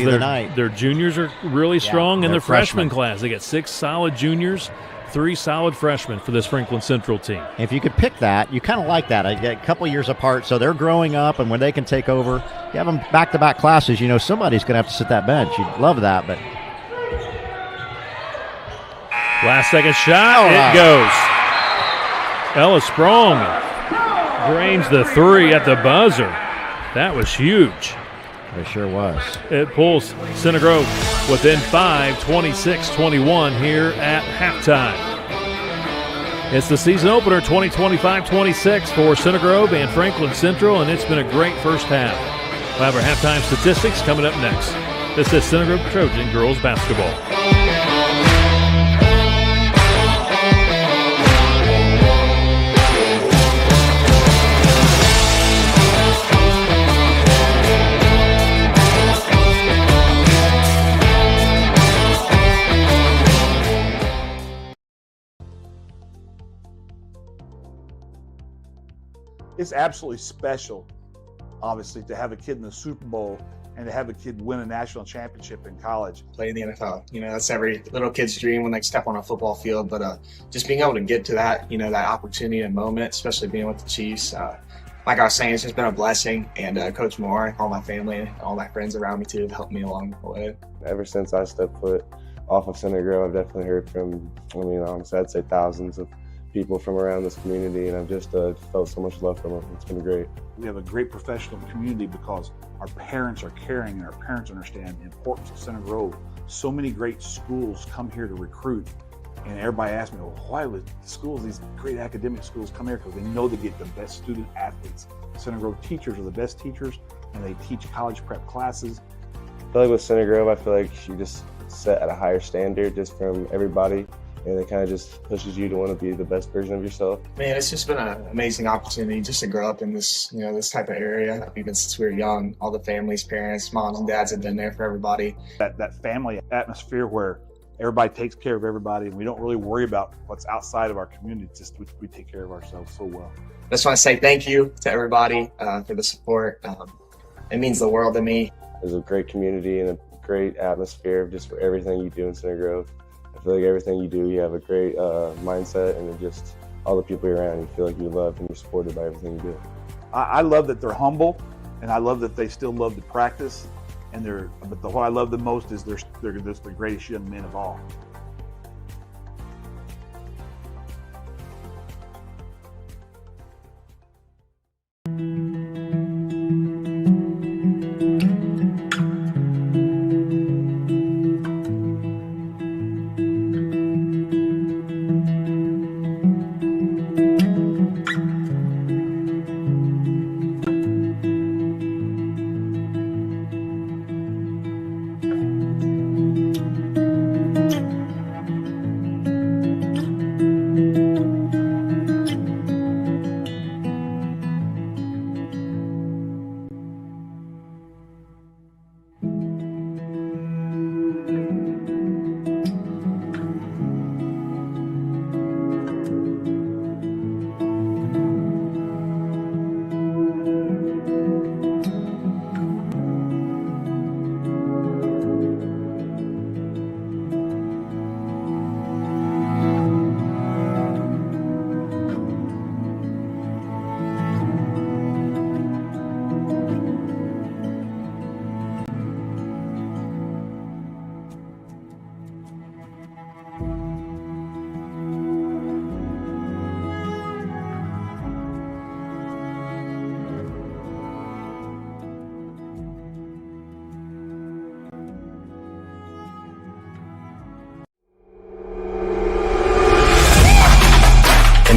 their juniors are really strong in their freshman class. They got 6 solid juniors, 3 solid freshmen for this Franklin Central team. If you could pick that, you kind of like that. A couple years apart, so they're growing up, and when they can take over, you have them back-to-back classes, you know somebody's going to have to sit that bench. You'd love that, but... Last second shot, it goes. Ella Sprong drains the 3 at the buzzer. That was huge. It sure was. It pulls Center Grove within 5, 26-21 here at halftime. It's the season opener 2025-26 for Center Grove and Franklin Central, and it's been a great first half. We'll have our halftime statistics coming up next. This is Center Grove Trojan girls basketball. It's absolutely special, obviously, to have a kid in the Super Bowl and to have a kid win a national championship in college. Play in the NFL. You know, that's every little kid's dream when they step on a football field. But just being able to get to that, you know, that opportunity and moment, especially being with the Chiefs, like I was saying, it's just been a blessing. And Coach Moore, all my family, and all my friends around me too have helped me along the way. Ever since I stepped foot off of Center Grove, I've definitely heard from, honestly, I'd say thousands of people from around this community, and I've just felt so much love from them. It's been great. We have a great professional community because our parents are caring and our parents understand the importance of Center Grove. So many great schools come here to recruit, and everybody asks me, well, why would schools, these great academic schools, come here? Because they know they get the best student athletes. Center Grove teachers are the best teachers, and they teach college prep classes. I feel like with Center Grove, I feel like you just set at a higher standard just from everybody. And it kind of just pushes you to want to be the best version of yourself. Man, it's just been an amazing opportunity just to grow up in this, this type of area. Even since we were young, all the families, parents, moms and dads have been there for everybody. That family atmosphere where everybody takes care of everybody and we don't really worry about what's outside of our community. It's just we take care of ourselves so well. I just want to say thank you to everybody for the support. It means the world to me. There's a great community and a great atmosphere just for everything you do in Center Grove. I feel like everything you do, you have a great mindset, and just all the people you're around, you feel like you're loved and you're supported by everything you do. I love that they're humble, and I love that they still love to practice. But what I love the most is they're just the greatest young men of all.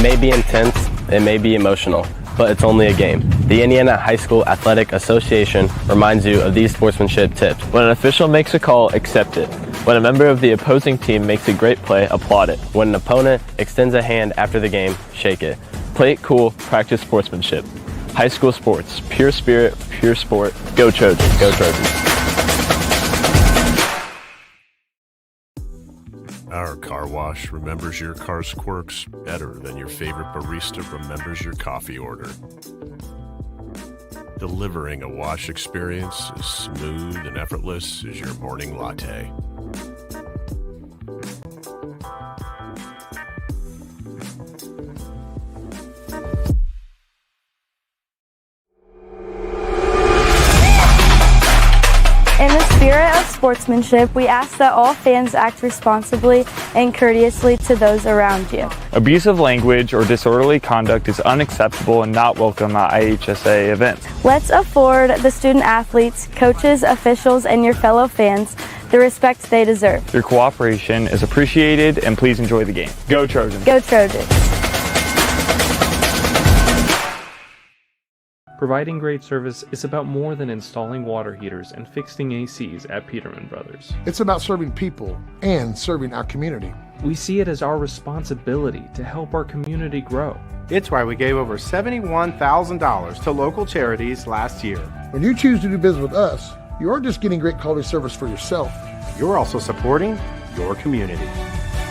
may be intense, it may be emotional, but it's only a game. The Indiana High School Athletic Association reminds you of these sportsmanship tips. When an official makes a call, accept it. When a member of the opposing team makes a great play, applaud it. When an opponent extends a hand after the game, shake it. Play it cool, practice sportsmanship. High school sports, pure spirit, pure sport. Go Trojans, go Trojans. Our car wash remembers your car's quirks better than your favorite barista remembers your coffee order. Delivering a wash experience as smooth and effortless as your morning latte. In the spirit of sportsmanship, we ask that all fans act responsibly and courteously to those around you. Abusive language or disorderly conduct is unacceptable and not welcome at IHSA events. Let's afford the student athletes, coaches, officials, and your fellow fans the respect they deserve. Your cooperation is appreciated, and please enjoy the game. Go Trojans! Go Trojans! Providing great service is about more than installing water heaters and fixing ACs at Peterman Brothers. It's about serving people and serving our community. We see it as our responsibility to help our community grow. It's why we gave over $71,000 to local charities last year. When you choose to do business with us, you aren't just getting great quality service for yourself. You're also supporting your community.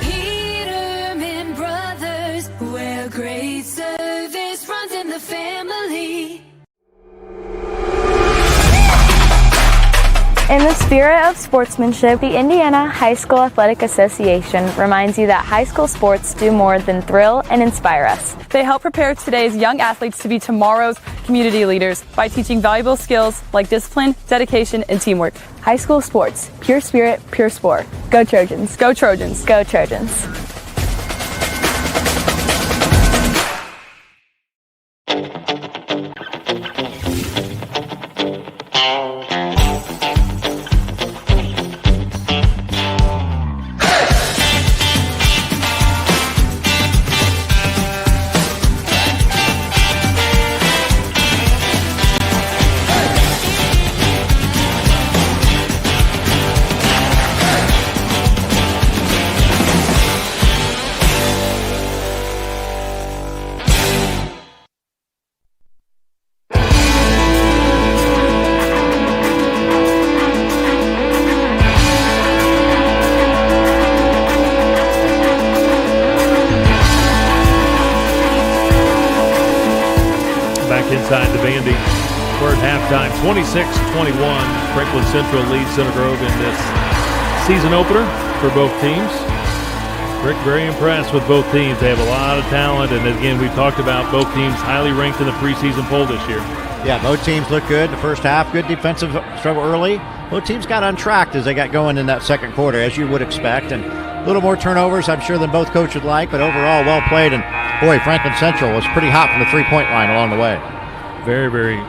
Peterman Brothers, where great service runs in the family. In the spirit of sportsmanship, the Indiana High School Athletic Association reminds you that high school sports do more than thrill and inspire us. They help prepare today's young athletes to be tomorrow's community leaders by teaching valuable skills like discipline, dedication, and teamwork. High school sports, pure spirit, pure sport. Go Trojans! Go Trojans! Go Trojans! Inside the Vandy. We're at halftime, 26-21. Franklin Central leads Center Grove in this season opener for both teams. Rick, very impressed with both teams. They have a lot of talent, and again, we talked about both teams highly ranked in the preseason poll this year. Yeah, both teams look good the first half. Good defensive struggle early. Both teams got untracked as they got going in that second quarter, as you would expect, and a little more turnovers, I'm sure, than both coaches would like, but overall well played. And boy, Franklin Central was pretty hot from the three-point line along the way. Very, very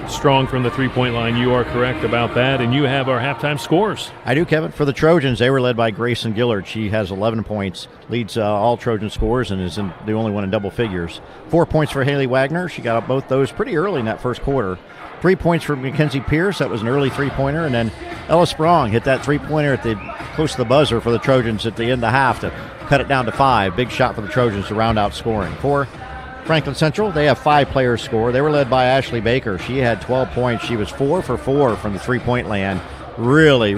strong from the three-point line. You are correct about that, and you have our halftime scores. I do, Kevin. For the Trojans, they were led by Grayson Gillard. She has 11 points, leads all Trojan scores, and is the only one in double figures. 4 points for Haley Wagner. She got up both those pretty early in that first quarter. 3 points for Mackenzie Pierce. That was an early three-pointer. And then Ella Sprong hit that three-pointer close to the buzzer for the Trojans at the end of the half to cut it down to 5. Big shot for the Trojans to round out scoring. For Franklin Central, they have 5 players score. They were led by Ashley Baker. She had 12 points. She was 4 for 4 from the three-point land. Really,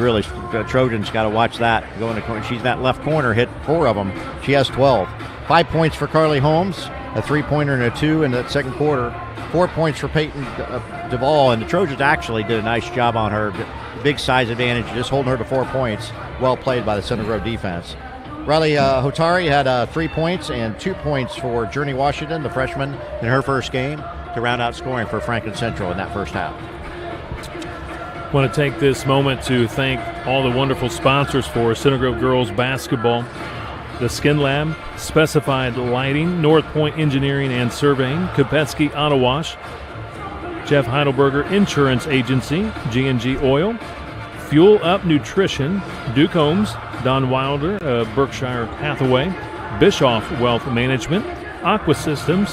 Trojans got to watch that. Going to, she's in that left corner, hit 4 of them. She has 12. 5 points for Carly Holmes, a three-pointer and a 2 in that second quarter. 4 points for Peyton Duvall, and the Trojans actually did a nice job on her. Big size advantage, just holding her to 4 points. Well played by the Center Grove defense. Riley Hotari had 3 points and 2 points for Journey Washington, the freshman, in her first game to round out scoring for Franklin Central in that first half. I want to take this moment to thank all the wonderful sponsors for Center Grove girls basketball. The Skin Lab, Specified Lighting, North Point Engineering and Surveying, Kopetsky Auto Wash, Jeff Heidelberger Insurance Agency, G&G Oil, Fuel Up Nutrition, Duke Homes, Don Wilder, Berkshire Hathaway, Bischoff Wealth Management, Aqua Systems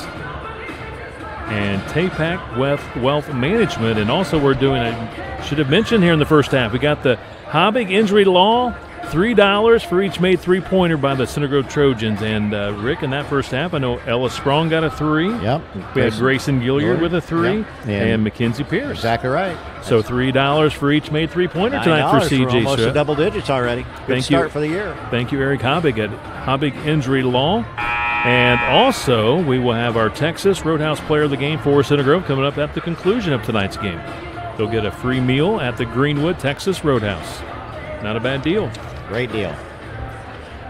and TAPAC Wealth Management. And also we're doing, I should have mentioned here in the first half, we got the Hobbig Injury Law, $3 for each made three-pointer by the Center Grove Trojans. And, Rick, in that first half, I know Ella Sprong got a 3. Yep. We had Grayson Gilliard with a 3. Yep. And Mackenzie Pierce. Exactly right. So $3 for each made three-pointer tonight for CJ. We're almost in double digits already. Good start for the year. Thank you, Eric Hobbig at Hobbig Injury Law. And also, we will have our Texas Roadhouse Player of the Game for Center Grove coming up at the conclusion of tonight's game. They'll get a free meal at the Greenwood Texas Roadhouse. Not a bad deal. Great deal.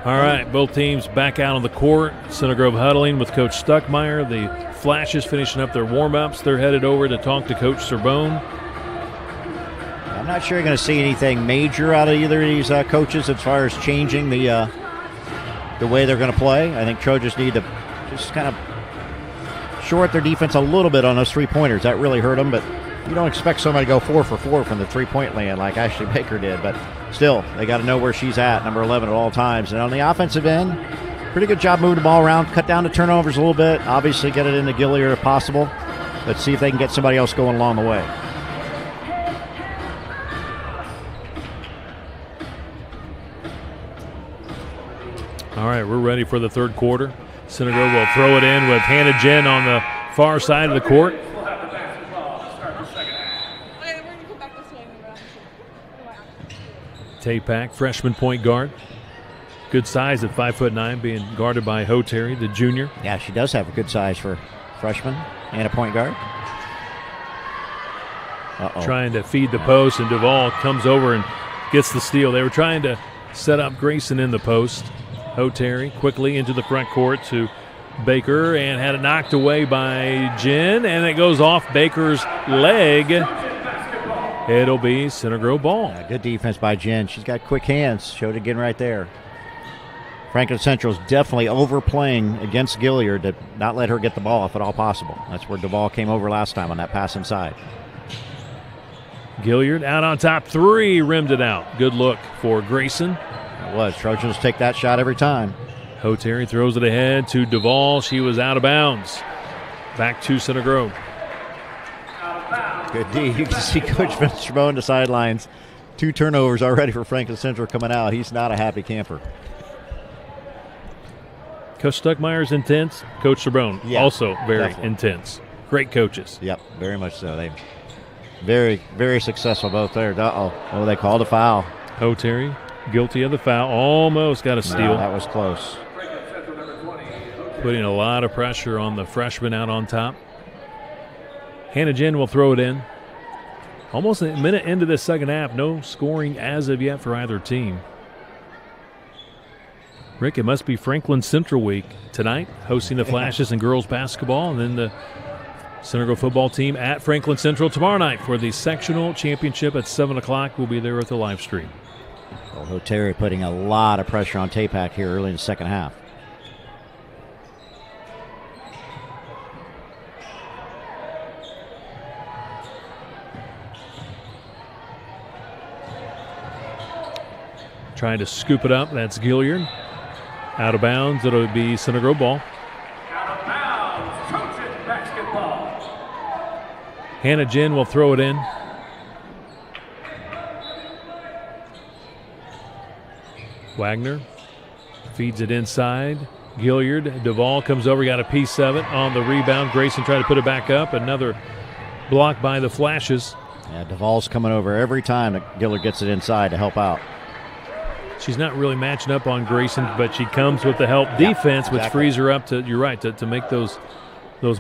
All right, both teams back out on the court. Center Grove huddling with Coach Stuckmeyer. The Flashes finishing up their warm-ups. They're headed over to talk to Coach Sorbonne. I'm not sure you're going to see anything major out of either of these coaches as far as changing the way they're going to play. I think Trojans need to just kind of short their defense a little bit on those three-pointers. That really hurt them, but you don't expect somebody to go 4 for 4 from the three-point land like Ashley Baker did, but still, they got to know where she's at, number 11 at all times. And on the offensive end, pretty good job moving the ball around, cut down the turnovers a little bit, obviously get it into Gilliard if possible. Let's see if they can get somebody else going along the way. All right, we're ready for the third quarter. Center Grove will throw it in with Hannah Jen on the far side of the court. TAPAC, freshman point guard. Good size at 5'9", being guarded by Ho Terry, the junior. Yeah, she does have a good size for freshman and a point guard. Trying to feed the post, and Duvall comes over and gets the steal. They were trying to set up Grayson in the post. Ho Terry quickly into the front court to Baker and had it knocked away by Jen, and it goes off Baker's leg. It'll be Center Grove ball. Yeah, good defense by Jen. She's got quick hands. Showed it again right there. Franklin Central's definitely overplaying against Gilliard to not let her get the ball if at all possible. That's where Duvall came over last time on that pass inside. Gilliard out on top, 3, rimmed it out. Good look for Grayson. It was. Trojans take that shot every time. Ho Terry throws it ahead to Duvall. She was out of bounds. Back to Center Grove. Good D. You can see Coach Vince Chabot on the sidelines. 2 turnovers already for Franklin Central coming out. He's not a happy camper. Coach Stuckmeyer's intense. Coach Chabot also very definitely intense. Great coaches. Yep, very much so. They very, very successful both there. Oh, they called a foul. Ho Terry guilty of the foul. Almost got a steal. No, that was close. Putting a lot of pressure on the freshman out on top. Hannah Jen will throw it in. Almost a minute into the second half. No scoring as of yet for either team. Rick, it must be Franklin Central week tonight, hosting the Flashes and girls basketball, and then the Center Grove football team at Franklin Central tomorrow night for the sectional championship at 7 o'clock. We'll be there with the live stream. Well, Ho Terry putting a lot of pressure on TAPAC here early in the second half. Trying to scoop it up. That's Gilliard. Out of bounds. It'll be Center Grove ball. Out of bounds, Trojan basketball. Hannah Jen will throw it in. Wagner feeds it inside. Gilliard. Duvall comes over. Got a piece of it on the rebound. Grayson tried to put it back up. Another block by the Flashes. Yeah, Duvall's coming over every time that Gilliard gets it inside to help out. She's not really matching up on Grayson, but she comes with the help defense, which frees her up to, you're right, to make those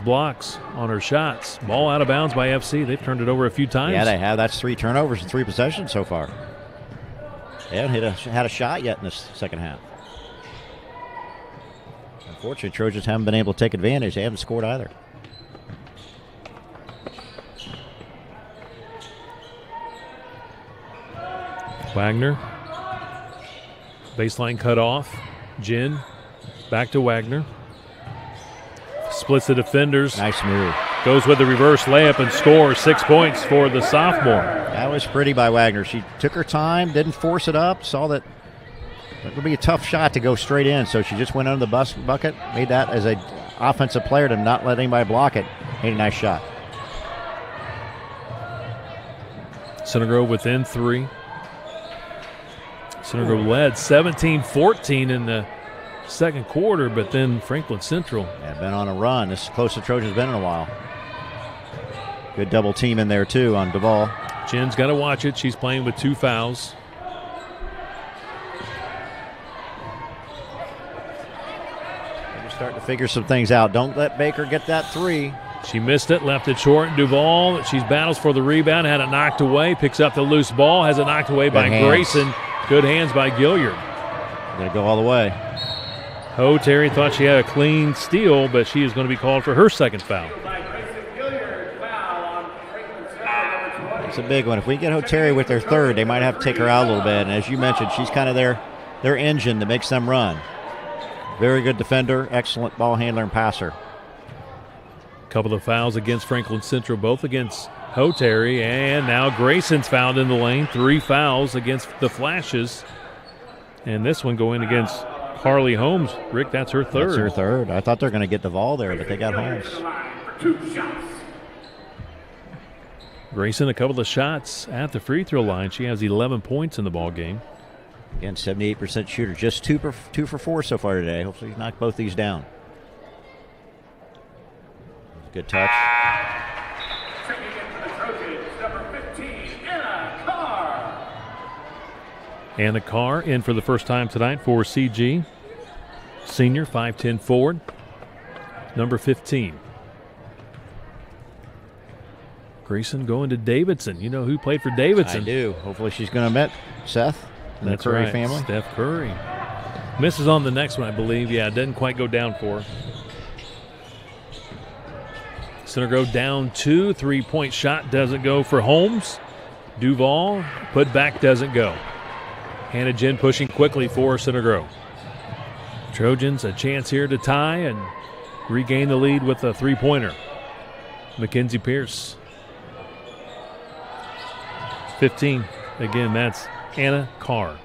blocks on her shots. Ball out of bounds by FC. They've turned it over a few times. Yeah, they have. That's 3 turnovers and 3 possessions so far. They haven't had a shot yet in this second half. Unfortunately, Trojans haven't been able to take advantage. They haven't scored either. Wagner. Baseline cut off. Jen back to Wagner. Splits the defenders. Nice move. Goes with the reverse layup and scores 6 points for the sophomore. That was pretty by Wagner. She took her time, didn't force it up, saw that it would be a tough shot to go straight in, so she just went under the bucket, made that as a offensive player to not let anybody block it. Made a nice shot. Center Grove within 3. Center Grove led 17-14 in the second quarter, but then Franklin Central. Yeah, been on a run. This is the closest Trojans been in a while. Good double team in there, too, on Duvall. Jen's got to watch it. She's playing with 2 fouls. They're starting to figure some things out. Don't let Baker get that 3. She missed it, left it short. Duvall, she battles for the rebound, had it knocked away, picks up the loose ball, has it knocked away by Grayson. Good hands by Gilliard. Going to go all the way. Ho Terry thought she had a clean steal, but she is going to be called for her second foul. It's a big one. If we get Ho Terry with their third, they might have to take her out a little bit. And as you mentioned, she's kind of their engine that makes them run. Very good defender, excellent ball handler and passer. Couple of fouls against Franklin Central, both against Ho Terry, and now Grayson's fouled in the lane. 3 fouls against the Flashes. And this one going against Harley Holmes. Rick, that's her third. That's her third. I thought they were going to get Duvall there, but they got Holmes. Grayson, a couple of shots at the free throw line. She has 11 points in the ball game. Again, 78% shooter. Just 2 for 4 so far today. Hopefully knock both these down. Good touch. Anna Carr in for the first time tonight for CG. Senior, 5'10" forward. Number 15. Grayson going to Davidson. You know who played for Davidson? I do. Hopefully she's going to meet Seth and the Curry family. Steph Curry. Misses on the next one, I believe. Yeah, it didn't quite go down for her. Center Grove down 2. 3-point shot doesn't go for Holmes. Duvall, put back, doesn't go. Hannah Jen pushing quickly for Center Grove. Trojans a chance here to tie and regain the lead with a 3-pointer. Mackenzie Pierce. 15. Again, that's Anna Carr.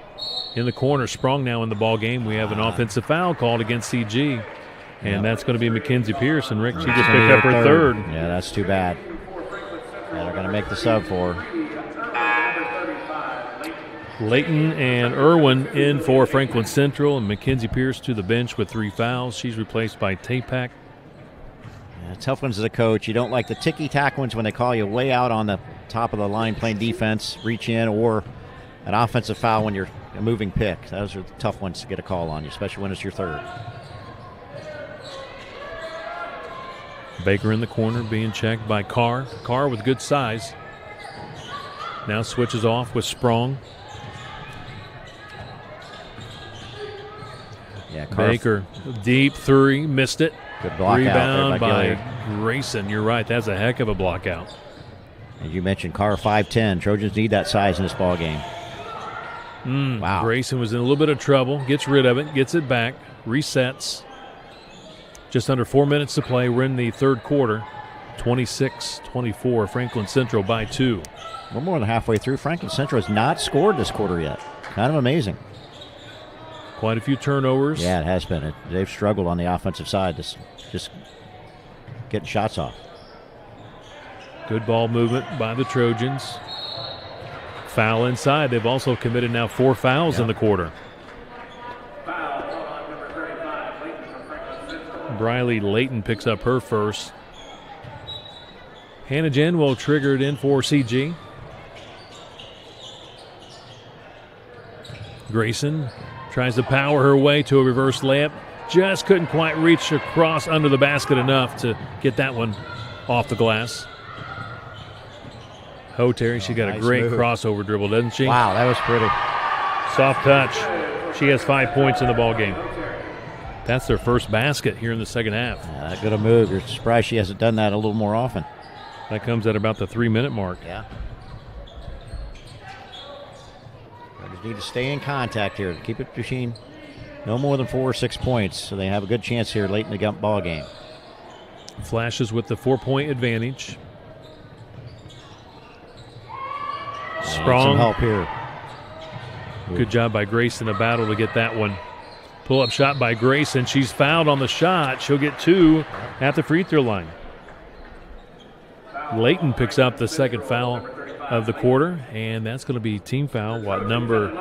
In the corner, Sprung now in the ball game. We have an offensive foul called against CG. And that's going to be Mackenzie Pierce. And Rick, she just picked up her third. Yeah, that's too bad. Yeah, they're going to make the sub for her. Layton and Irwin in for Franklin Central, and Mackenzie Pierce to the bench with 3 fouls. She's replaced by Tapak. Yeah, tough ones as a coach. You don't like the ticky-tack ones when they call you way out on the top of the line playing defense, reach in, or an offensive foul when you're a moving pick. Those are the tough ones to get a call on you, especially when it's your third. Baker in the corner being checked by Carr. Carr with good size. Now switches off with Sprung. Yeah, Baker, deep 3, missed it. Good block Rebound out there by Grayson. You're right, that's a heck of a block out. As you mentioned, Carr 5'10". Trojans need that size in this ball game. Wow. Grayson was in a little bit of trouble, gets rid of it, gets it back, resets. Just under 4 minutes to play. We're in the third quarter. 26-24, Franklin Central by 2. We're more than halfway through. Franklin Central has not scored this quarter yet. Kind of amazing. Quite a few turnovers. Yeah, it has been. They've struggled on the offensive side, just getting shots off. Good ball movement by the Trojans. Foul inside. They've also committed now 4 fouls in the quarter. Briley Layton picks up her first. Hannah Jen will trigger it in for CG. Grayson tries to power her way to a reverse layup. Just couldn't quite reach across under the basket enough to get that one off the glass. Ho Terry, she got a great crossover dribble, doesn't she? Wow, that was pretty. Soft touch. She has 5 points in the ball game. That's their first basket here in the second half. That good a move. You're surprised she hasn't done that a little more often. That comes at about the 3-minute mark. Yeah. They just need to stay in contact here. Keep it between no more than 4 or 6 points, so they have a good chance here late in the ball game. Flashes with the 4-point advantage. Sprung. Some help here. Good job by Grayson, a battle to get that one Pull-up shot by Grayson. She's fouled on the shot. She'll get 2 at the free throw line. Layton picks up the second foul of the quarter, and that's going to be team foul. Number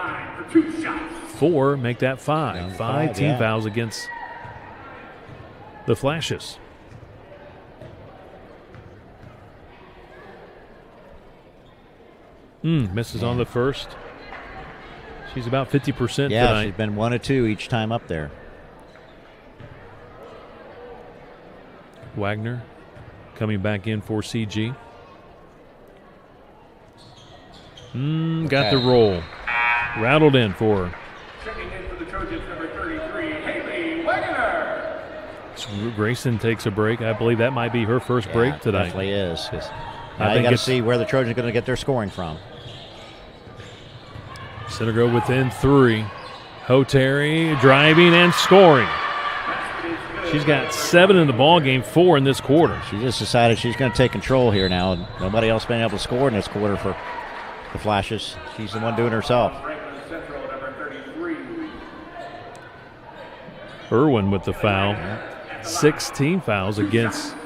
4, make that 5. 5 team fouls against the Flashes. Misses on the first. She's about 50% tonight. Yeah, she's been 1 of 2 each time up there. Wagner coming back in for CG. Got the roll. Rattled in for her. Checking in for the Trojans, number 33, Haley Wagner. Grayson takes a break. I believe that might be her first break tonight. Definitely is. I you think got to see where the Trojans are going to get their scoring from. Center Grove within 3. Hoteri driving and scoring. She's got 7 in the ball game, 4 in this quarter. She just decided she's going to take control here now, and nobody else been able to score in this quarter for the Flashes. She's the one doing it herself. Irwin with the foul. 16 fouls against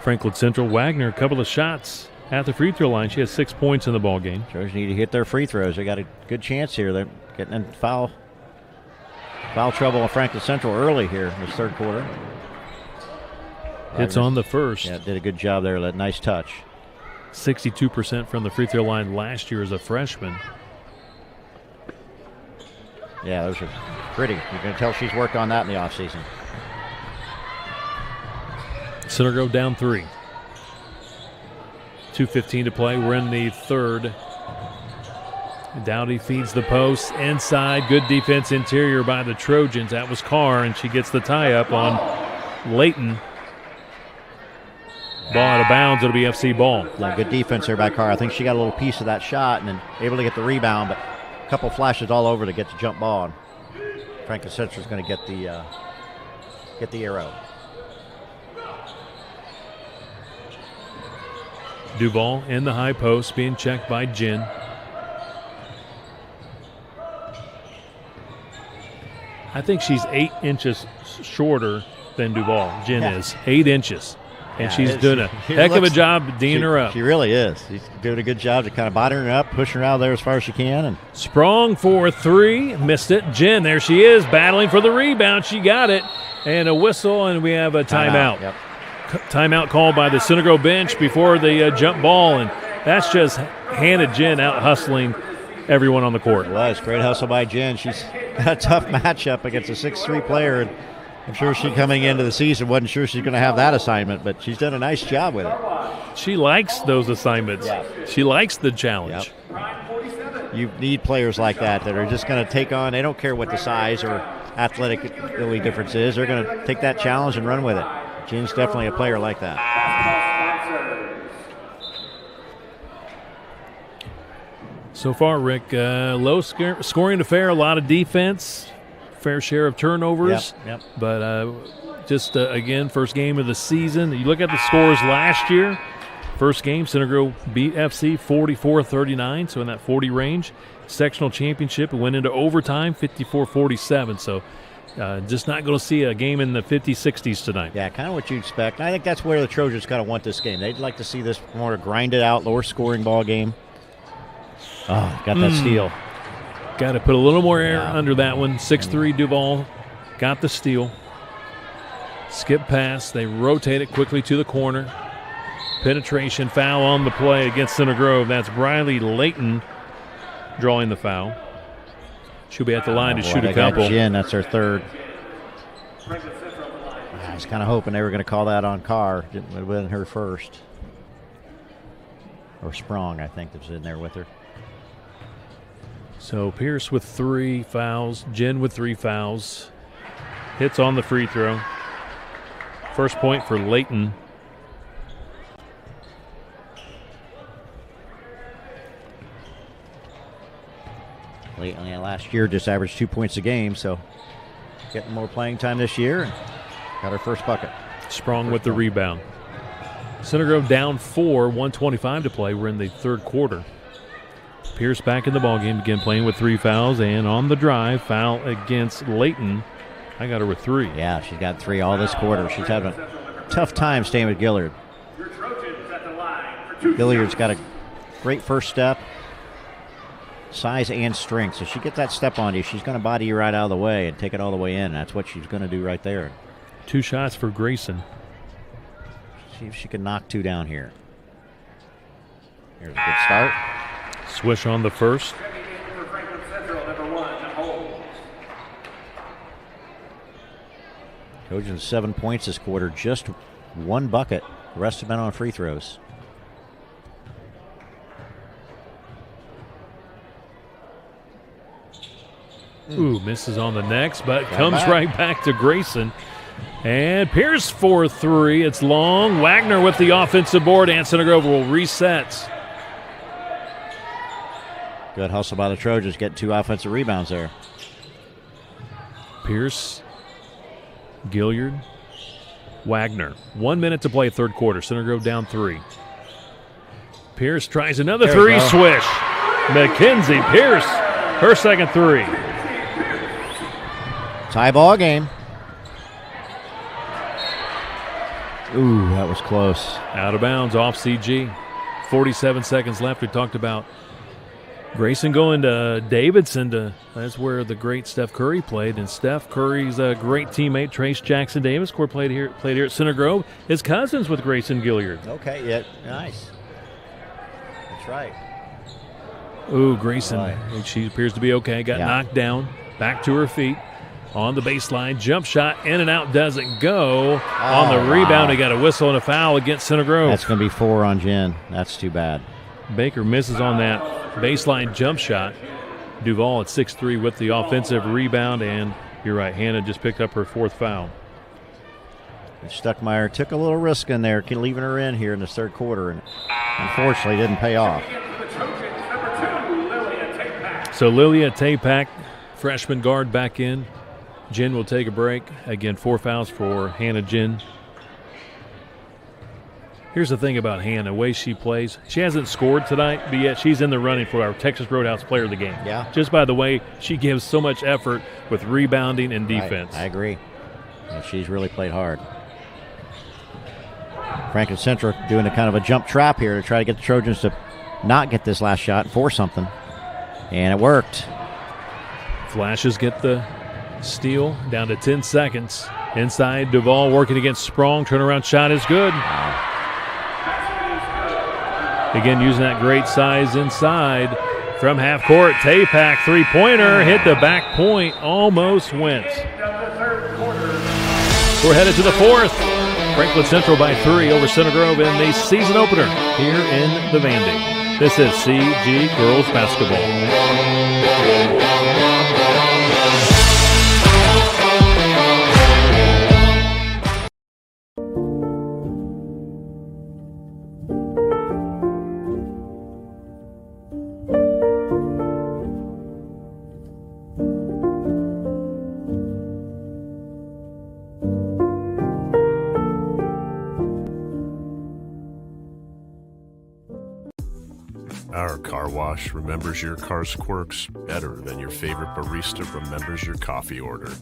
Franklin Central. Wagner, a couple of shots at the free throw line. She has 6 points in the ball game. Trojans need to hit their free throws. They got a good chance here. They're getting in foul trouble on Franklin Central early here in this third quarter. Hits on the first. Yeah, did a good job there. That nice touch. 62% from the free throw line last year as a freshman. Yeah, those are pretty. You can tell she's worked on that in the offseason. Center Grove down 3. 2:15 to play. We're in the third. Dowdy feeds the post inside. Good defense interior by the Trojans. That was Carr, and she gets the tie-up on Layton. Ball out of bounds. It'll be FC ball. Yeah, good defense there by Carr. I think she got a little piece of that shot and then able to get the rebound, but a couple flashes all over to get the jump ball. And Franklin Central's going to get the arrow. Duval in the high post, being checked by Jen. I think she's 8 inches shorter than Duval. Jen is 8 inches. And she's doing a heck of a job D'ing her up. She really is. She's doing a good job to kind of bottling her up, pushing her out of there as far as she can. And Sprong for 3, missed it. Jen, there she is, battling for the rebound. She got it. And a whistle, and we have a timeout. Yep. Timeout called by the Center Grove bench before the jump ball, and that's just handed Jen out hustling everyone on the court. It was great hustle by Jen. She's got a tough matchup against a 6'3" player, and I'm sure she coming into the season wasn't sure she's going to have that assignment, but she's done a nice job with it. She likes those assignments. Yeah. She likes the challenge. Yep. You need players like that are just going to take on, they don't care what the size or athletic ability difference is. They're going to take that challenge and run with it. Jen's definitely a player like that. So far, Rick, low scoring affair, a lot of defense, fair share of turnovers. Yep. But just, again, first game of the season. You look at the scores last year. First game, Center Grove beat FC 44-39, so in that 40 range. Sectional championship, it went into overtime, 54-47. So just not going to see a game in the 50s, 60s tonight. Yeah, kind of what you expect. I think that's where the Trojans kind of want this game. They'd like to see this more grinded out, lower scoring ball game. Oh, got that steal. Got to put a little more air under that one. 6'3" Duval got the steal. Skip pass. They rotate it quickly to the corner. Penetration foul on the play against Center Grove. That's Briley Layton drawing the foul. She'll be at the line to shoot a couple. Jen, that's her third. I was kind of hoping they were going to call that on Carr. It would have been her first. Or Sprong, I think, that's in there with her. So Pierce with 3 fouls. Jen with 3 fouls. Hits on the free throw. First point for Layton. Layton last year just averaged 2 points a game, so getting more playing time this year. Got her first bucket. Sprong with the rebound. Center Grove down 4, 1:25 to play. We're in the third quarter. Pierce back in the ballgame, again playing with 3 fouls, and on the drive, foul against Layton I got her with 3. Yeah, she's got 3 all this quarter. She's having a tough time staying with Gilliard. Gilliard's got a great first step, size and strength. So she gets that step on you, she's going to body you right out of the way and take it all the way in. That's what she's going to do right there. 2 shots for Grayson. See if she can knock 2 down here. Here's a good start. Swish on the first. Trojans 7 points this quarter, just 1 bucket. The rest have been on free throws. Ooh, misses on the next, but comes right back to Grayson. And Pierce for 3. It's long. Wagner with the offensive board, and Center Grove will reset. Good hustle by the Trojans, get 2 offensive rebounds there. Pierce, Gilliard, Wagner. 1 minute to play, third quarter. Center Grove down 3. Pierce tries another 3, swish. Mackenzie Pierce, her second 3. Tie ball game. Ooh, that was close. Out of bounds off CG. 47 seconds left. We talked about Grayson going to Davidson. That's where the great Steph Curry played. And Steph Curry's a great teammate, Trace Jackson Davis, played here at Center Grove. His cousins with Grayson Gilliard. Okay, yeah, nice. That's right. Ooh, Grayson, she appears to be okay. Got knocked down. Back to her feet. On the baseline, jump shot, in and out, doesn't go. On the rebound, he got a whistle and a foul against Center Grove. That's going to be 4 on Jen. That's too bad. Baker misses on that baseline jump shot. Duval at 6'3" with the offensive rebound, and you're right, Hannah just picked up her 4th foul. Stuckmeyer took a little risk in there, leaving her in here in the third quarter, and unfortunately didn't pay off. So Lilia Tapak, freshman guard, back in. Jen will take a break. Again, 4 fouls for Hannah Jen. Here's the thing about Hannah, the way she plays. She hasn't scored tonight, but yet she's in the running for our Texas Roadhouse Player of the Game. Yeah. Just by the way she gives so much effort with rebounding and defense. I agree. Yeah, she's really played hard. Franklin Central doing a kind of a jump trap here to try to get the Trojans to not get this last shot and force something. And it worked. Flashes get the steal, down to 10 seconds. Inside, Duval working against Sprong. Turnaround shot is good. Again, using that great size inside. From half court, Tapak, 3-pointer, hit the back point, almost went. We're headed to the 4th. Franklin Central by 3 over Center Grove in the season opener here in the Vandy. This is CG Girls Basketball. Our car wash remembers your car's quirks better than your favorite barista remembers your coffee order.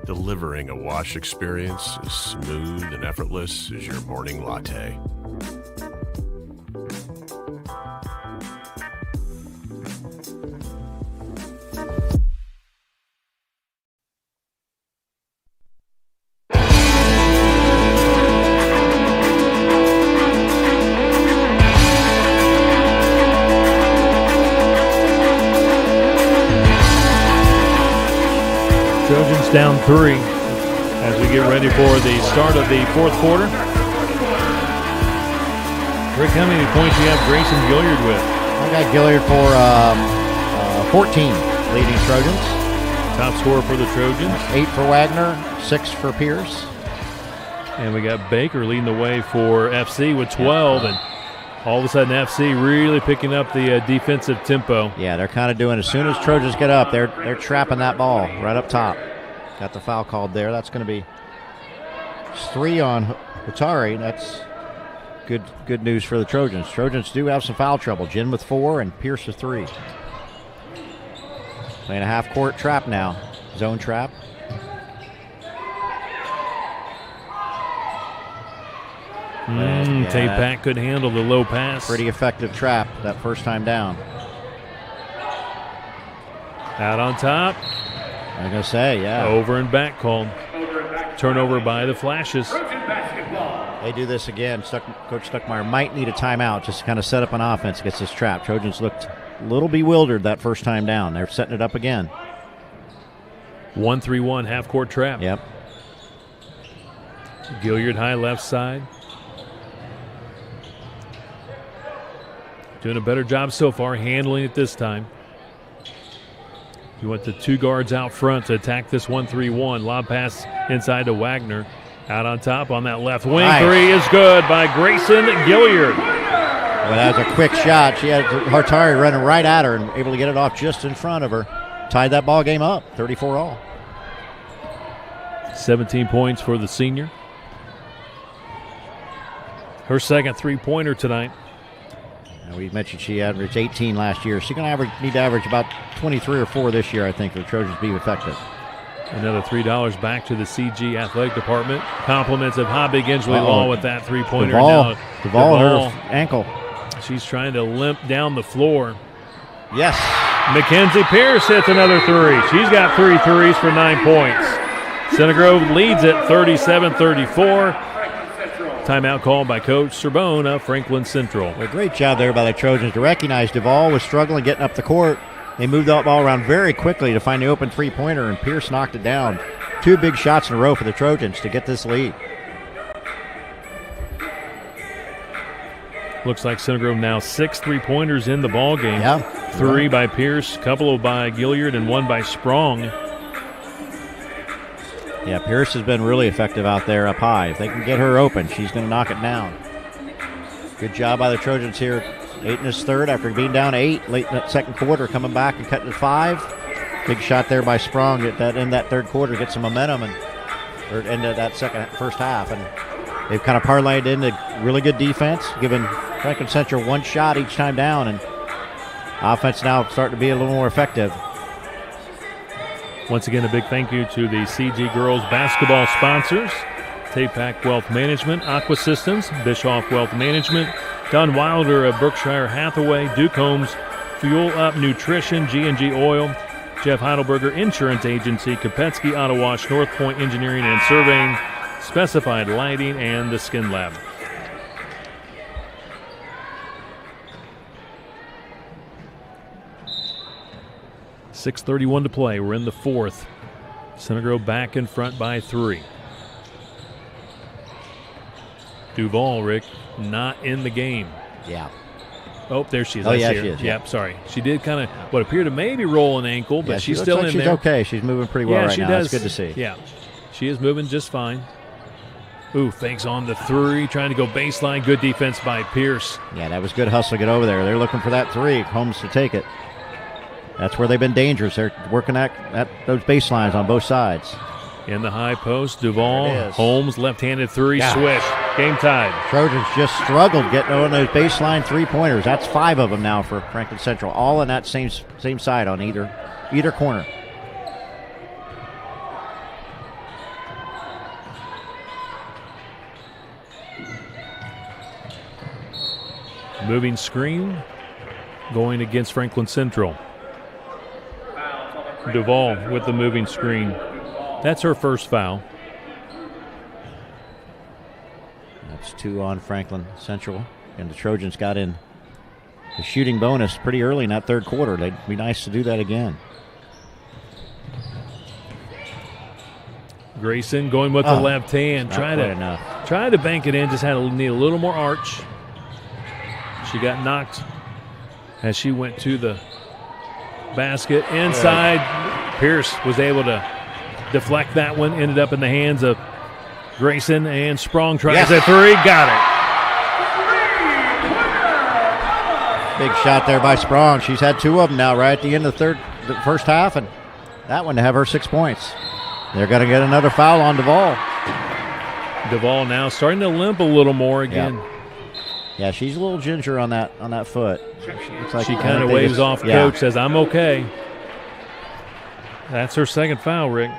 Delivering a wash experience as smooth and effortless as your morning latte. Trojans down 3 as we get ready for the start of the 4th quarter. Rick, how many points do you have Grayson Gilliard with? I got Gilliard for 14 leading Trojans. Top scorer for the Trojans. 8 for Wagner, 6 for Pierce. And we got Baker leading the way for FC with 12. And all of a sudden, FC really picking up the defensive tempo. Yeah, they're kind of doing, as soon as Trojans get up, they're trapping that ball right up top. Got the foul called there. That's going to be 3 on Hutari. That's good news for the Trojans. Trojans do have some foul trouble. Jen with 4 and Pierce with 3. Playing a half-court trap now. Zone trap. Tate-Pack could handle the low pass. Pretty effective trap that first time down. Out on top. I'm going to say, yeah. Over and back called. Turnover by the Flashes. They do this again. Coach Stuckmeyer might need a timeout just to kind of set up an offense against this trap. Trojans looked a little bewildered that first time down. They're setting it up again. 1-3-1 half-court trap. Yep. Gilliard high left side. Doing a better job so far handling it this time. You want the two guards out front to attack this 1-3-1. Lob pass inside to Wagner. Out on top on that left wing. Nice. Three is good by Grayson Gilliard. Well, that was a quick shot. She had Hartari running right at her and able to get it off just in front of her. Tied that ball game up, 34 all. 17 points for the senior. Her second three-pointer tonight. Now we mentioned she averaged 18 last year. She's going to need to average about 23 or 4 this year, I think, for the Trojans to be effective. Another $3 back to the CG Athletic Department. Compliments of Hobby Ginsley Law with that three-pointer. Duvall her ankle. She's trying to limp down the floor. Yes. Mackenzie Pierce hits another three. She's got 3 threes for 9 points. Center Grove leads it 37-34. Timeout called by Coach Serbone of Franklin Central. A great job there by the Trojans to recognize Duvall was struggling getting up the court. They moved that ball around very quickly to find the open three-pointer, and Pierce knocked it down. 2 big shots in a row for the Trojans to get this lead. Looks like Center Grove now 6 3-pointers in the ball game. Yeah. 3 by Pierce, couple by Gilliard, and 1 by Sprong. Yeah, Pierce has been really effective out there up high. If they can get her open, she's going to knock it down. Good job by the Trojans here. 8 in this third after being down 8 late in that second quarter, coming back and cutting to 5. Big shot there by Sprong at that in that third quarter, get some momentum and or into that first half. And they've kind of parlayed into really good defense, giving Franklin Central 1 shot each time down, and offense now starting to be a little more effective. Once again, a big thank you to the CG Girls basketball sponsors: Tate-Pack Wealth Management, Aqua Systems, Bischoff Wealth Management, Don Wilder of Berkshire Hathaway, Duke Homes, Fuel Up Nutrition, G&G Oil, Jeff Heidelberger Insurance Agency, Kopetsky Auto Wash, North Point Engineering and Surveying, Specified Lighting, and the Skin Lab. .6:31 to play. We're in the fourth. Center Grove back in front by 3. Duvall, Rick, not in the game. Yeah. Oh, there she is. Oh, yeah, she is. Yep, sorry. She did kind of what appeared to maybe roll an ankle, but she's still in there. She's okay. She's moving pretty well right now. That's good to see. Yeah, she is moving just fine. Ooh, fakes on the 3, trying to go baseline. Good defense by Pierce. Yeah, that was good hustle to get over there. They're looking for that 3. Holmes to take it. That's where they've been dangerous. They're working at those baselines on both sides. In the high post, Duvall, Holmes, left-handed 3, swish. Game tied. Trojans just struggled getting on those baseline 3-pointers. That's 5 of them now for Franklin Central, all on that same side on either corner. Moving screen going against Franklin Central. Duvall with the moving screen. That's her first foul. That's 2 on Franklin Central. And the Trojans got in the shooting bonus pretty early in that third quarter. They'd be nice to do that again. Grayson going with the left hand. Try to bank it in. Just need a little more arch. She got knocked as she went to the basket inside. Pierce was able to deflect that one. Ended up in the hands of Grayson, and Sprong tries a 3. Got it. Big shot there by Sprong. She's had 2 of them now right at the end of the first half, and that one to have her 6 points. They're going to get another foul on Duvall. Duvall now starting to limp a little more again. Yep. Yeah, she's a little ginger on that foot. She kind of waves off. Coach says, "I'm okay." That's her second foul, Rick.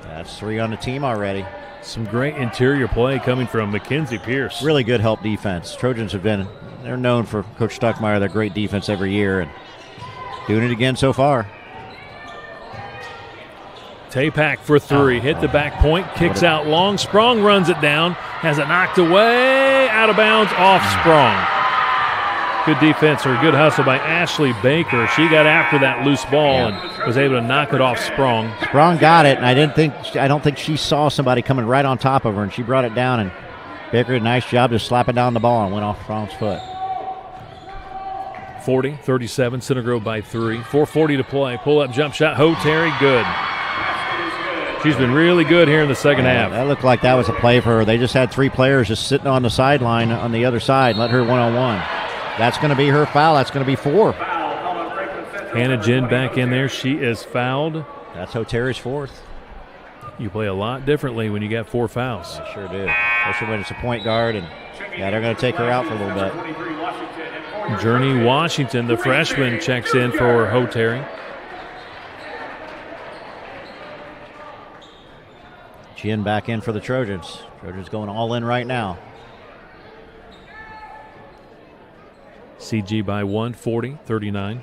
That's 3 on the team already. Some great interior play coming from Mackenzie Pierce. Really good help defense. Trojans they're known for Coach Stuckmeyer, their great defense every year, and doing it again so far. Tapak for 3. Hit the back point. Kicks out long. Sprong runs it down. Has it knocked away. Out of bounds. Off Sprong. Good defense or good hustle by Ashley Baker. She got after that loose ball and was able to knock it off Sprong. Sprong got it, and I don't think she saw somebody coming right on top of her, and she brought it down, and Baker did a nice job just slapping down the ball and went off Sprong's foot. 40-37, Center Grove by 3. 4:40 to play. Pull-up jump shot. Ho Terry, good. She's been really good here in the second half. That looked like that was a play for her. They just had 3 players just sitting on the sideline on the other side, let her one-on-one. That's going to be her foul. That's going to be 4. Hannah Jin back in there. She is fouled. That's Hoterry's 4th. You play a lot differently when you got 4 fouls. I sure do. Especially when it's a point guard, and they're going to take her out for a little bit. Journey Washington, the freshman, checks in for Hoterry. Jin back in for the Trojans. Trojans going all in right now. CG by 1, 40-39.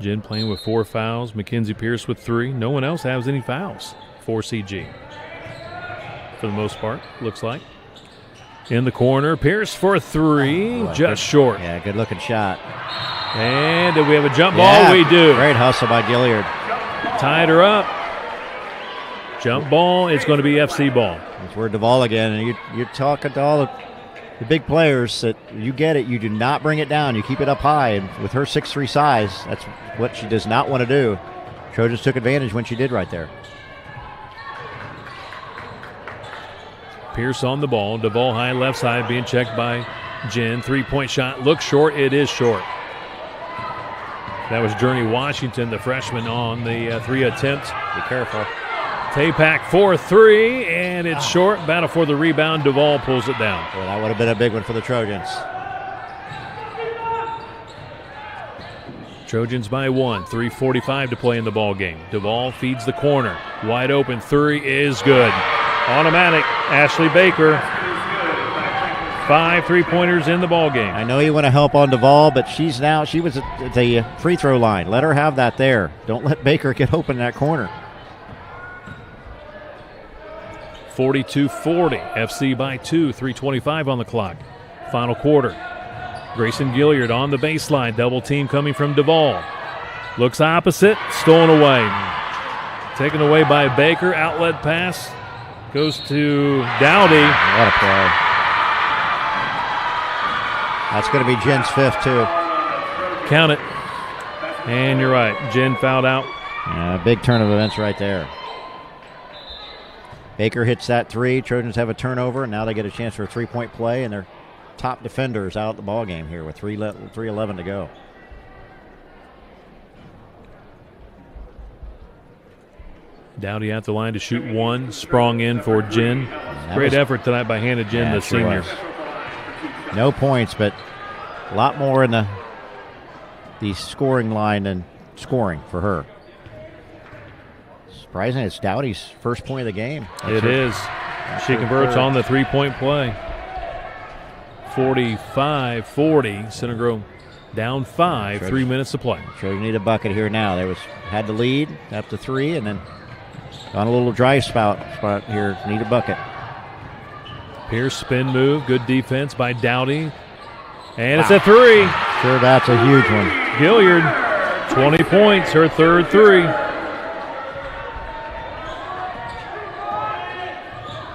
Jen playing with 4 fouls. Mackenzie Pierce with 3. No one else has any fouls for CG. For the most part, looks like. In the corner, Pierce for 3. Just short. Yeah, good looking shot. And do we have a jump ball? We do. Great hustle by Gilliard. Tied her up. Jump ball. It's going to be FC ball. It's where Duvall again. And you're talking to all the big players that you get it. You do not bring it down. You keep it up high. And with her 6'3" size, that's what she does not want to do. Trojans took advantage when she did right there. Pierce on the ball. Duvall high left side being checked by Jen. 3-point shot. Looks short. It is short. That was Journey Washington, the freshman, on the 3 attempt. Be careful. Tapak for 3, and it's short. Battle for the rebound. Duvall pulls it down. Well, that would have been a big one for the Trojans. Trojans by 1. 3:45 to play in the ball game. Duvall feeds the corner. Wide open 3 is good. Automatic. Ashley Baker. 5 3-pointers in the ball game. I know you want to help on Duvall, but she was at the free throw line. Let her have that there. Don't let Baker get open in that corner. 42-40. FC by 2. 3:25 on the clock. Final quarter. Grayson Gilliard on the baseline. Double team coming from Duvall. Looks opposite. Stolen away. Taken away by Baker. Outlet pass. Goes to Dowdy. What a play. That's going to be Jen's 5th, too. Count it. And you're right. Jen fouled out. Yeah, big turn of events right there. Baker hits that 3. Trojans have a turnover, and now they get a chance for a 3-point play, and their top defenders out of the ball game here with 3:11 to go. Dowdy at the line to shoot 1. Sprung in for Jen. Great effort tonight by Hannah Jen, the senior. No points, but a lot more in the scoring line than scoring for her. Surprising, it's Dowdy's first point of the game. It is. She converts on the 3-point play. 45-40. Center Grove down 5. 3 minutes to play. Sure, you need a bucket here now. Had the lead up to 3, and then on a little dry spot here. Need a bucket. Pierce spin move. Good defense by Dowdy. And it's a 3. Sure, that's a huge one. Gilliard, 20 points, her third 3.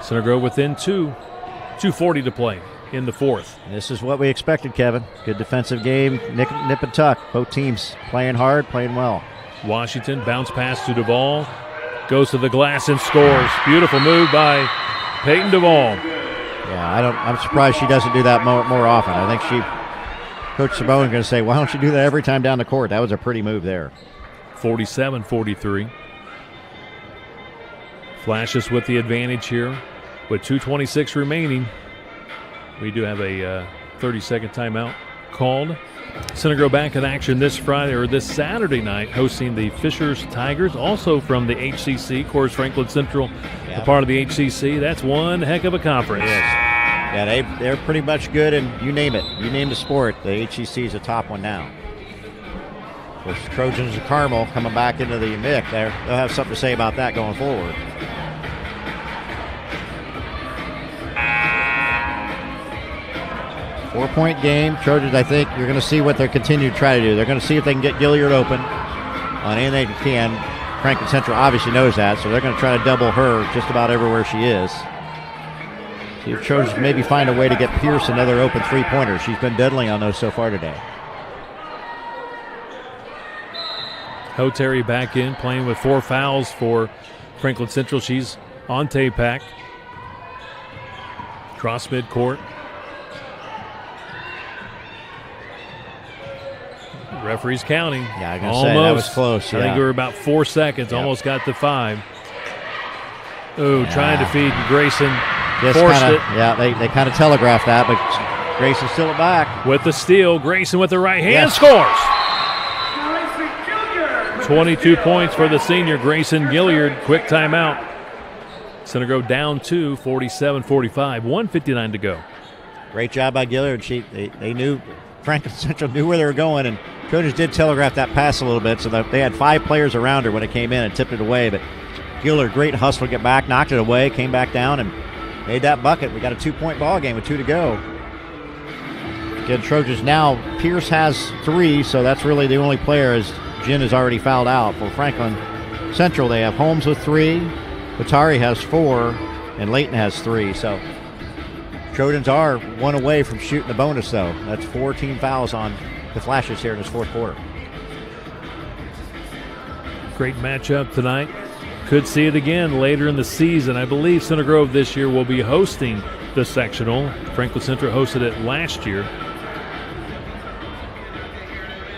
Center Grove within 2. 2:40 to play in the 4th. This is what we expected, Kevin. Good defensive game. Nip and tuck. Both teams playing hard, playing well. Washington bounce pass to Duvall. Goes to the glass and scores. Beautiful move by Peyton Duvall. Yeah, I'm surprised she doesn't do that more often. I think Coach Sabone is going to say, why don't you do that every time down the court? That was a pretty move there. 47-43. Flashes with the advantage here with 2:26 remaining. We do have a 30-second timeout called. Center Grove back in action this Friday or this Saturday night, hosting the Fishers Tigers, also from the HCC. Of course, Franklin Central, a part of the HCC. That's one heck of a conference. Yeah, they're pretty much good, and you name it. You name the sport, the HCC is the top one now. Of course, Trojans and Carmel coming back into the mix there. They'll have something to say about that going forward. Four-point game. Trojans, I think, you're going to see what they're continuing to try to do. They're going to see if they can get Gilliard open on anything they can. Franklin Central obviously knows that, so they're going to try to double her just about everywhere she is. See if Trojans maybe find a way to get Pierce another open three-pointer. She's been deadly on those so far today. Hoteri back in, playing with 4 fouls for Franklin Central. She's on Tapac. Cross midcourt. Referee's counting. Yeah, I gotta say, that was close. I think we were about 4 seconds. Yep. Almost got to 5. Trying to feed Grayson. Just Forced kinda, it. Yeah, they kind of telegraphed that, but Grayson's still it back. With the steal, Grayson with the right hand Yes. scores. 22 points for the senior Grayson Gilliard. Quick timeout. Center Grove down 2, 47-45, 1:59 to go. Great job by Gilliard. They knew, Franklin Central knew where they were going, and Trojans did telegraph that pass a little bit, so that they had 5 players around her when it came in and tipped it away. But Gilliard, great hustle to get back, knocked it away, came back down, and made that bucket. We got a 2-point ball game with 2 to go. Again, Trojans now, Pierce has 3, so that's really the only player, as Jen has already fouled out. For Franklin Central, they have Holmes with 3, Batari has 4, and Layton has 3. So Trojans are 1 away from shooting the bonus, though. That's 4 team fouls on the Flashes here in this fourth quarter. Great matchup tonight. Could see it again later in the season. I believe Center Grove this year will be hosting the sectional. Franklin Central hosted it last year.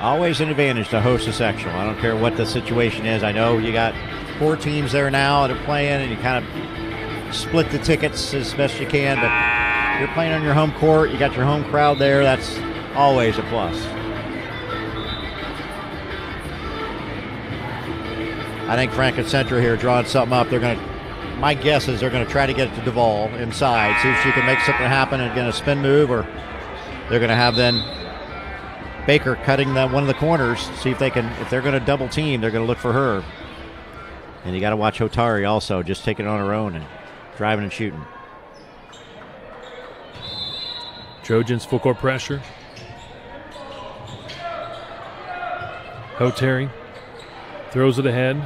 Always an advantage to host a sectional. I don't care what the situation is. I know you got 4 teams there now that are playing, and you kind of split the tickets as best you can, but you're playing on your home court, you got your home crowd there, that's always a plus. I think Franklin Central here drawing something up. My guess is they're going to try to get it to Duvall inside, see if she can make something happen and get a spin move, or they're going to have then Baker cutting one of the corners, see if they can, if they're going to double team, they're going to look for her. And you got to watch Hotari also, just taking it on her own and driving and shooting. Trojans full court pressure. Hoteri throws it ahead.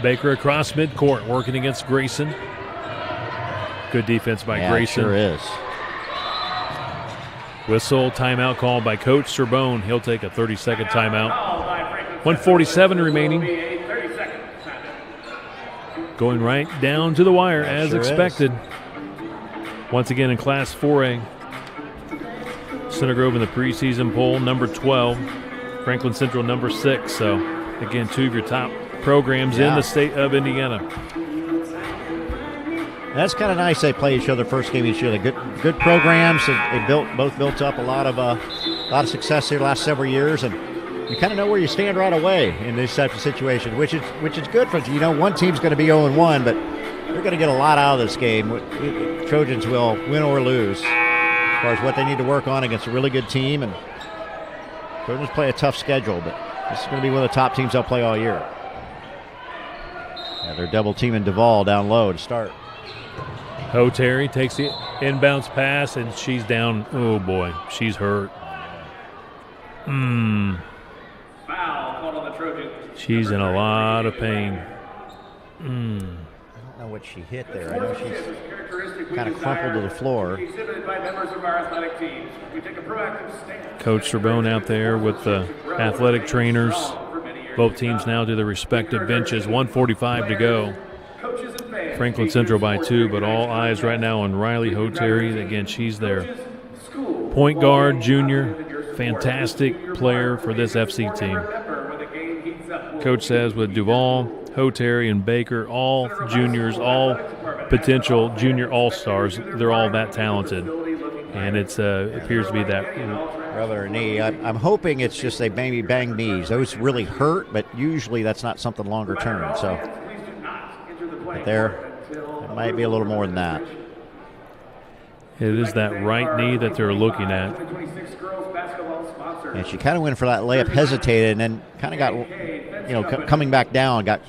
Baker across midcourt, working against Grayson. Good defense by Grayson. It sure is. Whistle, timeout called by Coach Sorbonne. He'll take a 30-second timeout. 1:47 remaining. Going right down to the wire as expected. Once again in Class 4A. Center Grove in the preseason poll, number 12. Franklin Central, number 6. So, again, 2 of your top programs in the state of Indiana. That's kind of nice. They play each other first game each year. They're good programs. They both built up a lot of success here the last several years, and you kind of know where you stand right away in these types of situations, which is good for you. Know one team's going to be 0-1, but they're going to get a lot out of this game. Trojans will win or lose as far as what they need to work on against a really good team, and Trojans play a tough schedule, but this is going to be one of the top teams they'll play all year. Yeah, they're double teaming Duvall down low to start. Hoteri takes the inbounds pass, and she's down. Oh, boy. She's hurt. She's in a lot of pain. I don't know what she hit there. I know she's kind of crumpled to the floor. Coach Sorbonne out there with the athletic trainers. Both teams now to their respective benches. 1:45 to go. Franklin Central by 2, but all eyes right now on Riley Hoteri. Again, she's their point guard, junior, fantastic player for this FC team. Coach says with Duvall, Hoteri, and Baker, all juniors, all potential junior all-stars, they're all that talented. And it appears to be that rub her knee. I'm hoping it's just they maybe banged knees. Those really hurt, but usually that's not something longer term. So, but it might be a little more than that. It is that right knee that they're looking at. And she kind of went for that layup, hesitated, and then kind of got, coming back down, got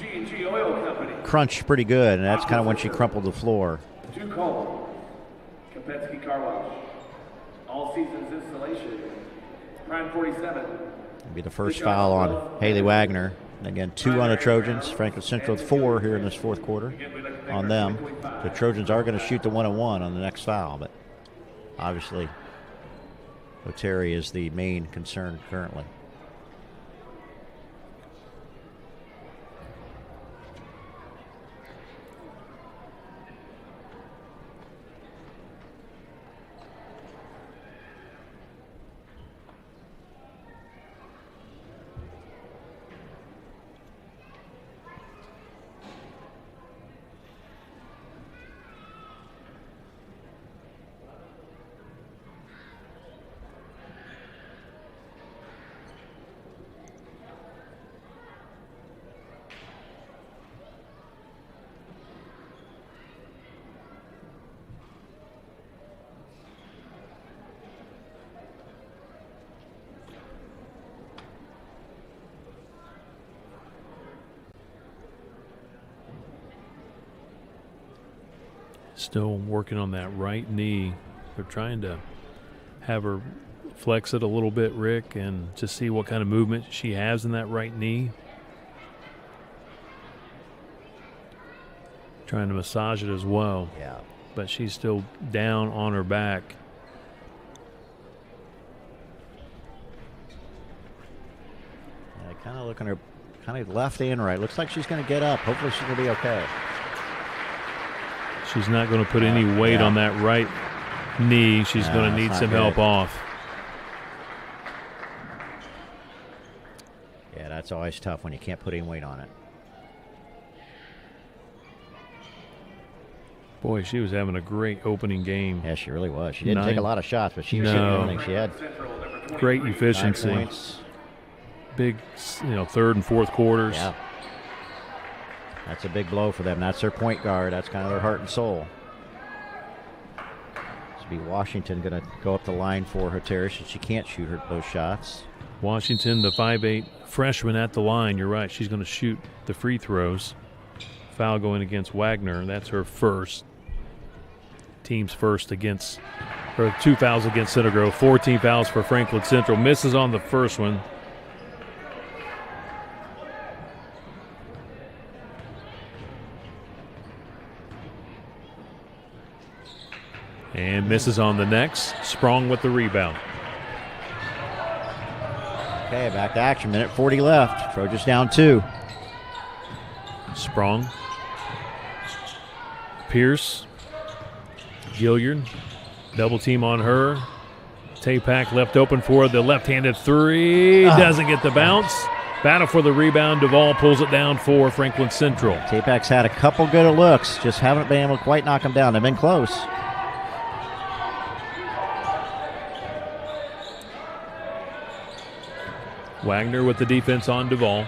crunched pretty good, and that's kind of when she crumpled the floor. All seasons installation. Prime 47. It'll be the first foul on Haley Wagner. And again, 2 on the Trojans. Franklin Central with 4 here in this fourth quarter on them. The Trojans are going to shoot the 1-on-1 on the next foul, but obviously Oteri is the main concern currently. Still working on that right knee. They're trying to have her flex it a little bit, Rick, and just see what kind of movement she has in that right knee. Trying to massage it as well. Yeah. But she's still down on her back. Kind of looking her kind of left and right. Looks like she's going to get up. Hopefully she's going to be okay. She's not going to put any weight on that right knee. She's going to need some help off. Yeah, that's always tough when you can't put any weight on it. Boy, she was having a great opening game. Yeah, she really was. She didn't take a lot of shots, but she was hitting everything. She had great efficiency. 9 points. Big, third and fourth quarters. Yeah. That's a big blow for them. That's their point guard. That's kind of their heart and soul. This will be Washington going to go up the line for Oteri since she can't shoot those shots. Washington, the 5'8" freshman at the line. You're right. She's going to shoot the free throws. Foul going against Wagner. That's her first. Team's first against, or 2 fouls against Center Grove. 14 fouls for Franklin Central. Misses on the first one. And misses on the next. Sprong with the rebound. Okay, back to action. Minute 40 left. Trojans down 2. Sprong. Pierce. Gilliard. Double team on her. Tapak left open for the left-handed three. Doesn't get the bounce. Battle for the rebound. Duvall pulls it down for Franklin Central. Tapak's had a couple good looks. Just haven't been able to quite knock them down. They've been close. Wagner with the defense on Duvall.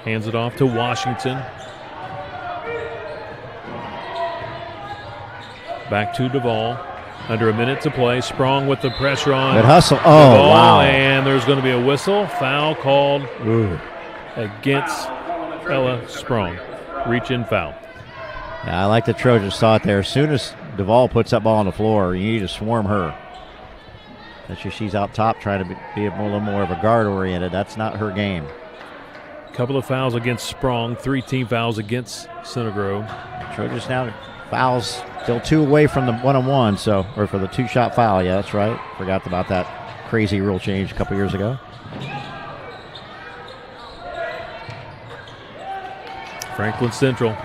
Hands it off to Washington. Back to Duvall. Under a minute to play. Sprong with the pressure on. Good hustle. Duvall, Wow. And there's going to be a whistle. Foul called against Ella Sprong. Reach-in foul. Yeah, I like the Trojans saw it there. As soon as Duvall puts that ball on the floor, you need to swarm her. She's out top trying to be a little more of a guard-oriented. That's not her game. A couple of fouls against Sprong. 3 team fouls against Center Grove. Trojans now fouls still 2 away from the 1-on-1, or for the 2-shot foul. Yeah, that's right. Forgot about that crazy rule change a couple years ago. Franklin Central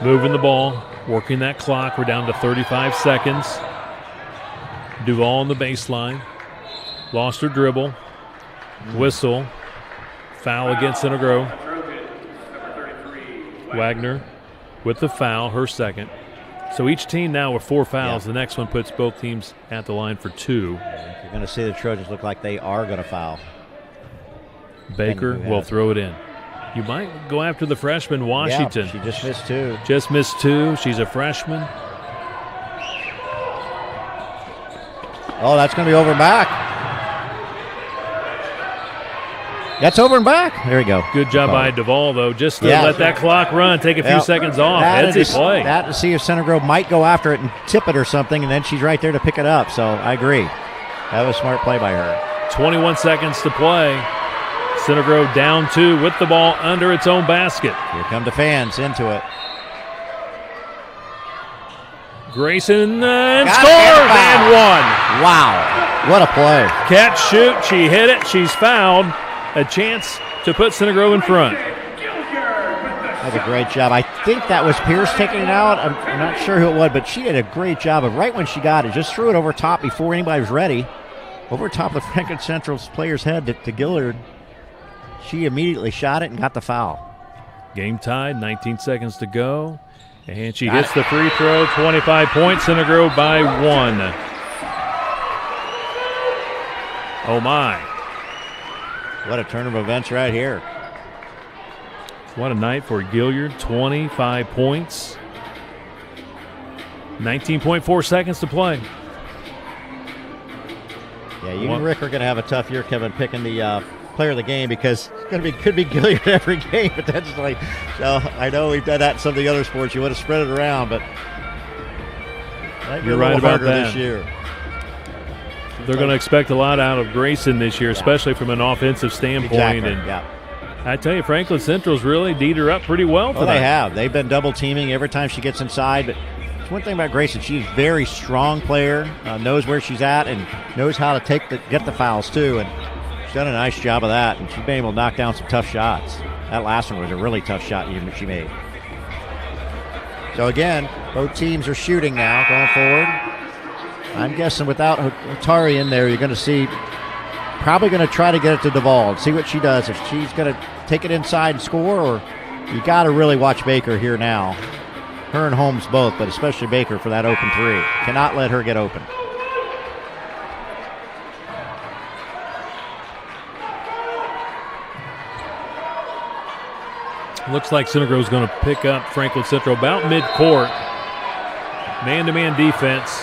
moving the ball, working that clock. We're down to 35 seconds. Duvall on the baseline. Lost her dribble. Whistle. Foul against Center Grove. Wagner with the foul, her second. So each team now with 4 fouls. The next one puts both teams at the line for 2. You're going to see the Trojans look like they are going to foul. Baker will throw it in. You might go after the freshman, Washington. Yeah, she just missed 2. Just missed 2. She's a freshman. Oh, that's going to be over and back. That's over and back. There we go. Good job by Duvall, though, just to let that clock run, take a few seconds off. Headsy play. That to see if Center Grove might go after it and tip it or something, and then she's right there to pick it up. So I agree. That was a smart play by her. 21 seconds to play. Center Grove down 2 with the ball under its own basket. Here come the fans into it. Grayson scores and 1. Wow. What a play. Catch, shoot. She hit it. She's fouled. A chance to put Center Grove in front. That's a great job. I think that was Pierce taking it out. I'm not sure who it was, but she did a great job of right when she got it, just threw it over top before anybody was ready. Over top of the Franklin Central's player's head to Gillard. She immediately shot it and got the foul. Game tied, 19 seconds to go. And she hits the free throw, 25 points, Center Grove by 1. Oh, my. What a turn of events right here. What a night for Gilliard, 25 points. 19.4 seconds to play. Yeah, you and Rick are going to have a tough year, Kevin, picking the player of the game because it's going to be could be Gilliard every game potentially. So I know we've done that in some of the other sports. You want to spread it around, but you're right about that this year. They're going to expect a lot out of Grayson this year, especially from an offensive standpoint. Exactly. And I tell you, Franklin Central's really D'd her up pretty well for that. They have. They've been double teaming every time she gets inside. But it's one thing about Grayson, she's a very strong player, knows where she's at, and knows how to get the fouls too. And she's done a nice job of that. And she's been able to knock down some tough shots. That last one was a really tough shot she made. So again, both teams are shooting now, going forward. I'm guessing without Hatari in there, you're going to see probably going to try to get it to Duvall and see what she does. If she's going to take it inside and score, or you got to really watch Baker here now. Her and Holmes both, but especially Baker for that open 3. Cannot let her get open. Looks like Center Grove's going to pick up Franklin Central about midcourt. Man-to-man defense.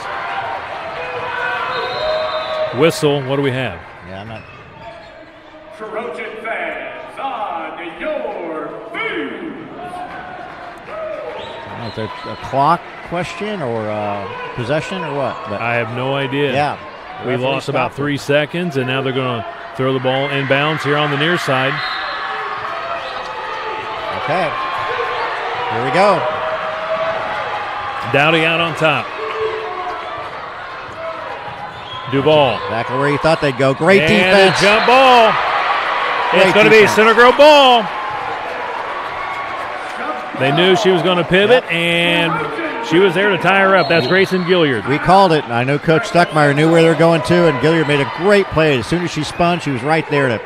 Whistle, what do we have? Yeah, I'm not. Trojan fans on your feet. I don't know if it's a clock question or possession or what. But I have no idea. Yeah. We lost about 3 seconds, and now they're going to throw the ball inbounds here on the near side. Okay. Here we go. Dowdy out on top. Duvall. Exactly where you thought they'd go. Great and defense. A jump ball. It's going to be Center Grove ball. They knew she was going to pivot, and she was there to tie her up. That's Grayson Gilliard. We called it. I know Coach Stuckmeyer knew where they were going to, and Gilliard made a great play. As soon as she spun, she was right there to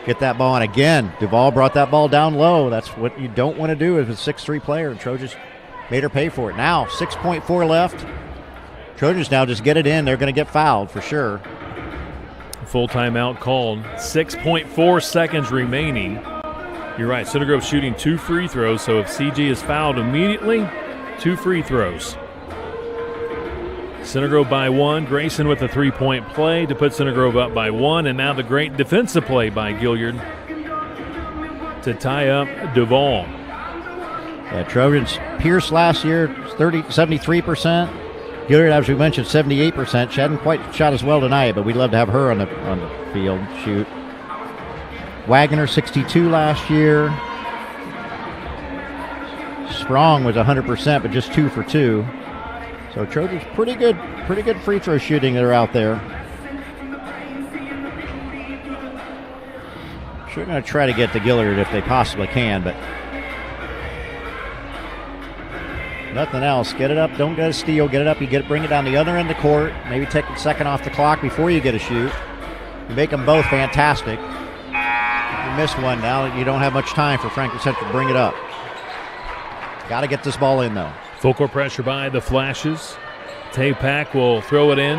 get that ball. And again, Duvall brought that ball down low. That's what you don't want to do as a 6'3" player, and Trojans made her pay for it. Now, 6.4 left. Trojans now just get it in. They're going to get fouled for sure. Full timeout called. 6.4 seconds remaining. You're right. Center Grove shooting 2 free throws, so if CG is fouled immediately, 2 free throws. Center Grove by 1. Grayson with a 3-point play to put Center Grove up by 1, and now the great defensive play by Gilliard to tie up Duvall. Yeah, Trojans, Pierce last year, 73%. Gilliard, as we mentioned, 78%. She hadn't quite shot as well tonight, but we'd love to have her on the field shoot. Wagner, 62 last year. Sprong was 100%, but just 2 for 2. So Trojans pretty good free throw shooting that are out there. Sure going to try to get to Gilliard if they possibly can, but nothing else. Get it up. Don't get a steal. Get it up. Bring it down the other end of the court. Maybe take a second off the clock before you get a shoot. You make them both fantastic. You miss one now. You don't have much time for Franklin Central to bring it up. Got to get this ball in, though. Full court pressure by the Flashes. Tay-Pack will throw it in.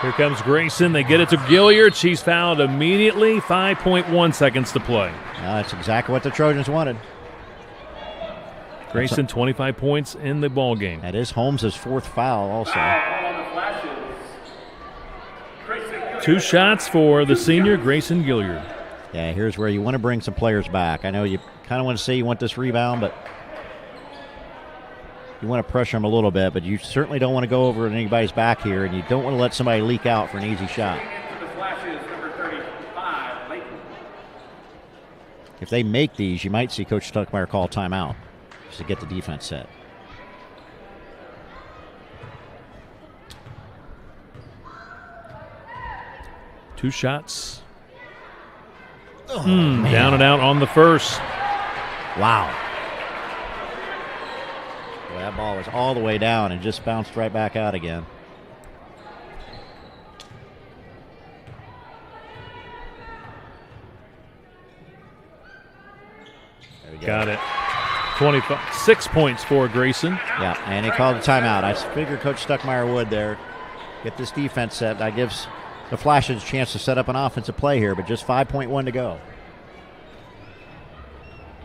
Here comes Grayson. They get it to Gilliard. She's fouled immediately. 5.1 seconds to play. That's exactly what the Trojans wanted. Grayson, 25 points in the ball game. That is Holmes' fourth foul also. 2 shots for the senior, Grayson Gilliard. Yeah, here's where you want to bring some players back. I know you kind of want to say you want this rebound, but you want to pressure them a little bit, but you certainly don't want to go over anybody's back here, and you don't want to let somebody leak out for an easy shot. If they make these, you might see Coach Stuckmeyer call timeout just to get the defense set. Two shots. Down and out on the first. Wow. Boy, that ball was all the way down and just bounced right back out again. There we go. Got it. 26 points for Grayson. Yeah, and he called a timeout. I figured Coach Stuckmeyer would there. Get this defense set. That gives the Flashes a chance to set up an offensive play here, but just 5.1 to go.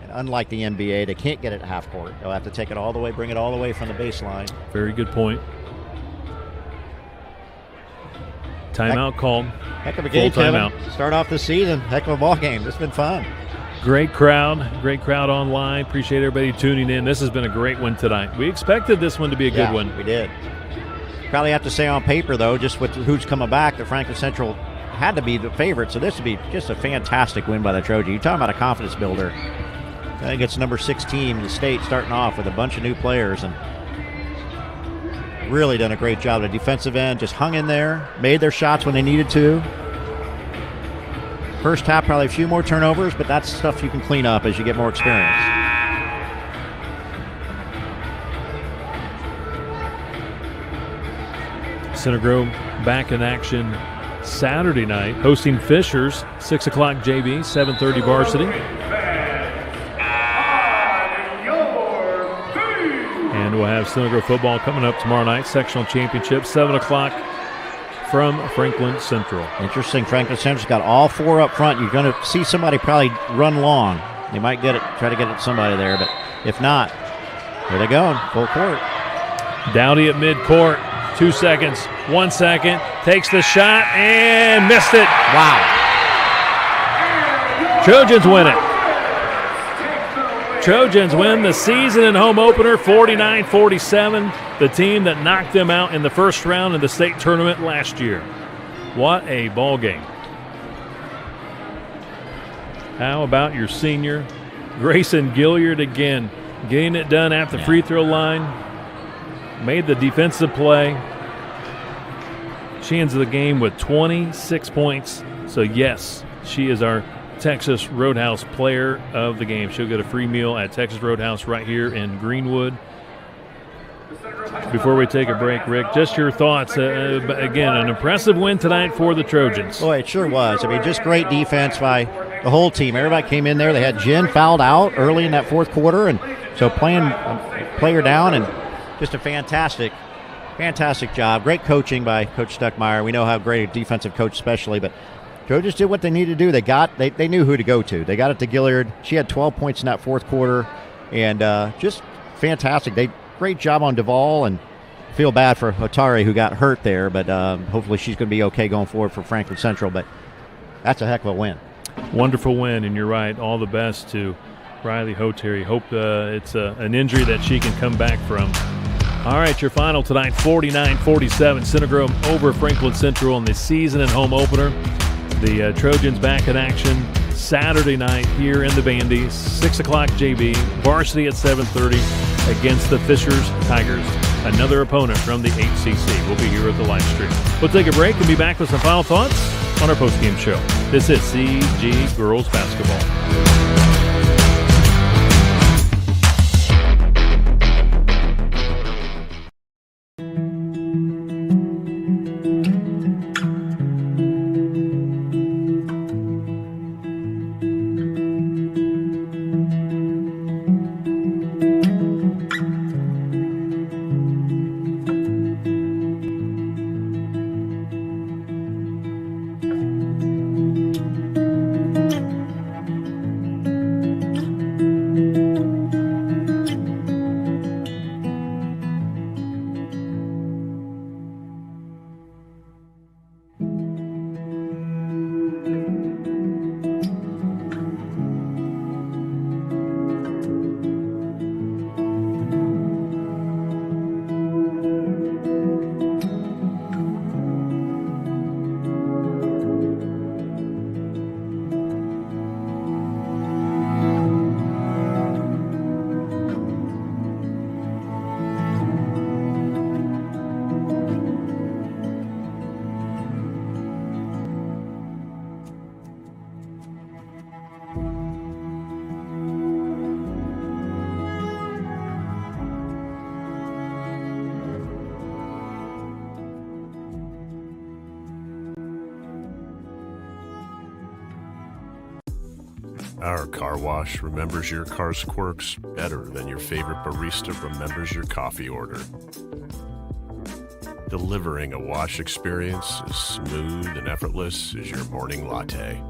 And unlike the NBA, they can't get it at half court. They'll have to take it all the way, bring it all the way from the baseline. Very good point. Timeout called. Heck of a game, Kevin. Start off the season. Heck of a ball game. This has been fun. Great crowd online. Appreciate everybody tuning in. This has been a great one tonight. We expected this one to be a good one. We did. Probably have to say on paper, though, just with who's coming back, that Franklin Central had to be the favorite. So this would be just a fantastic win by the Trojans. You're talking about a confidence builder. I think it's number 6 team in the state starting off with a bunch of new players and really done a great job at the defensive end. Just hung in there, made their shots when they needed to. First half, probably a few more turnovers, but that's stuff you can clean up as you get more experience. Center Grove back in action Saturday night, hosting Fishers, 6 o'clock JV, 7:30 Varsity. And we'll have Center Grove football coming up tomorrow night, sectional championship, 7 o'clock from Franklin Central. Interesting, Franklin Central's got all 4 up front. You're going to see somebody probably run long. They might get it, try to get it somebody there, but if not, here they go, full court. Dowdy at midcourt. 2 seconds, 1 second, takes the shot and missed it. Wow. Trojans win it. Trojans win the season and home opener 49-47, the team that knocked them out in the first round of the state tournament last year. What a ball game. How about your senior, Grayson Gilliard again, getting it done at the free throw line. Made the defensive play. She ends the game with 26 points. So, yes, she is our Texas Roadhouse player of the game. She'll get a free meal at Texas Roadhouse right here in Greenwood. Before we take a break, Rick, just your thoughts. Again, an impressive win tonight for the Trojans. Boy, it sure was. I mean, just great defense by the whole team. Everybody came in there. They had Jen fouled out early in that fourth quarter, and so playing a player down and just a fantastic job. Great coaching by Coach Stuckmeyer. We know how great a defensive coach especially, but Trojans did what they needed to do. They knew who to go to. They got it to Gilliard. She had 12 points in that fourth quarter, and just fantastic. Great job on Duvall, and feel bad for Otari who got hurt there, but hopefully she's going to be okay going forward for Franklin Central, but that's a heck of a win. Wonderful win, and you're right. All the best to Riley Otari. Hope it's an injury that she can come back from. All right, your final tonight, 49-47. Center Grove over Franklin Central in the season and home opener. The Trojans back in action Saturday night here in the Bandy, 6 o'clock JV, Varsity at 7:30 against the Fishers Tigers, another opponent from the HCC. We'll be here at the live stream. We'll take a break and be back with some final thoughts on our postgame show. This is CG Girls Basketball. Our car wash remembers your car's quirks better than your favorite barista remembers your coffee order. Delivering a wash experience as smooth and effortless as your morning latte.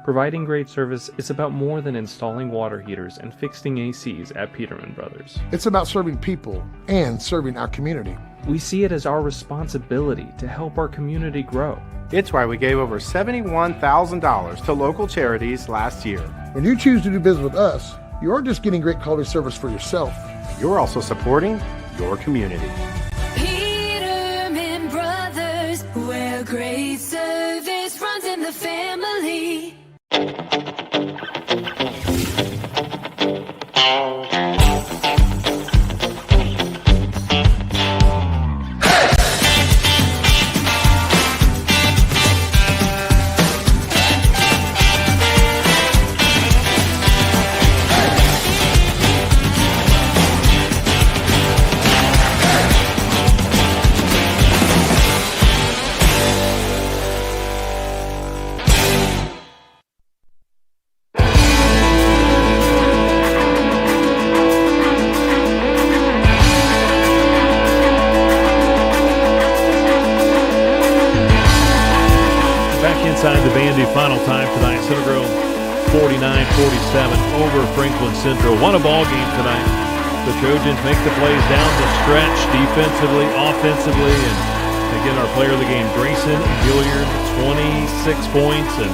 Providing great service is about more than installing water heaters and fixing ACs at Peterman Brothers. It's about serving people and serving our community. We see it as our responsibility to help our community grow. It's why we gave over $71,000 to local charities last year. When you choose to do business with us, you aren't just getting great quality service for yourself. You're also supporting your community. Peterman Brothers, where great service runs in the family. Inside the Bandy, final time tonight. Center Grove 49-47 over Franklin Central. Won a ball game tonight. The Trojans make the plays down the stretch, defensively, offensively, and again, our player of the game, Grayson Gilliard, 26 points. And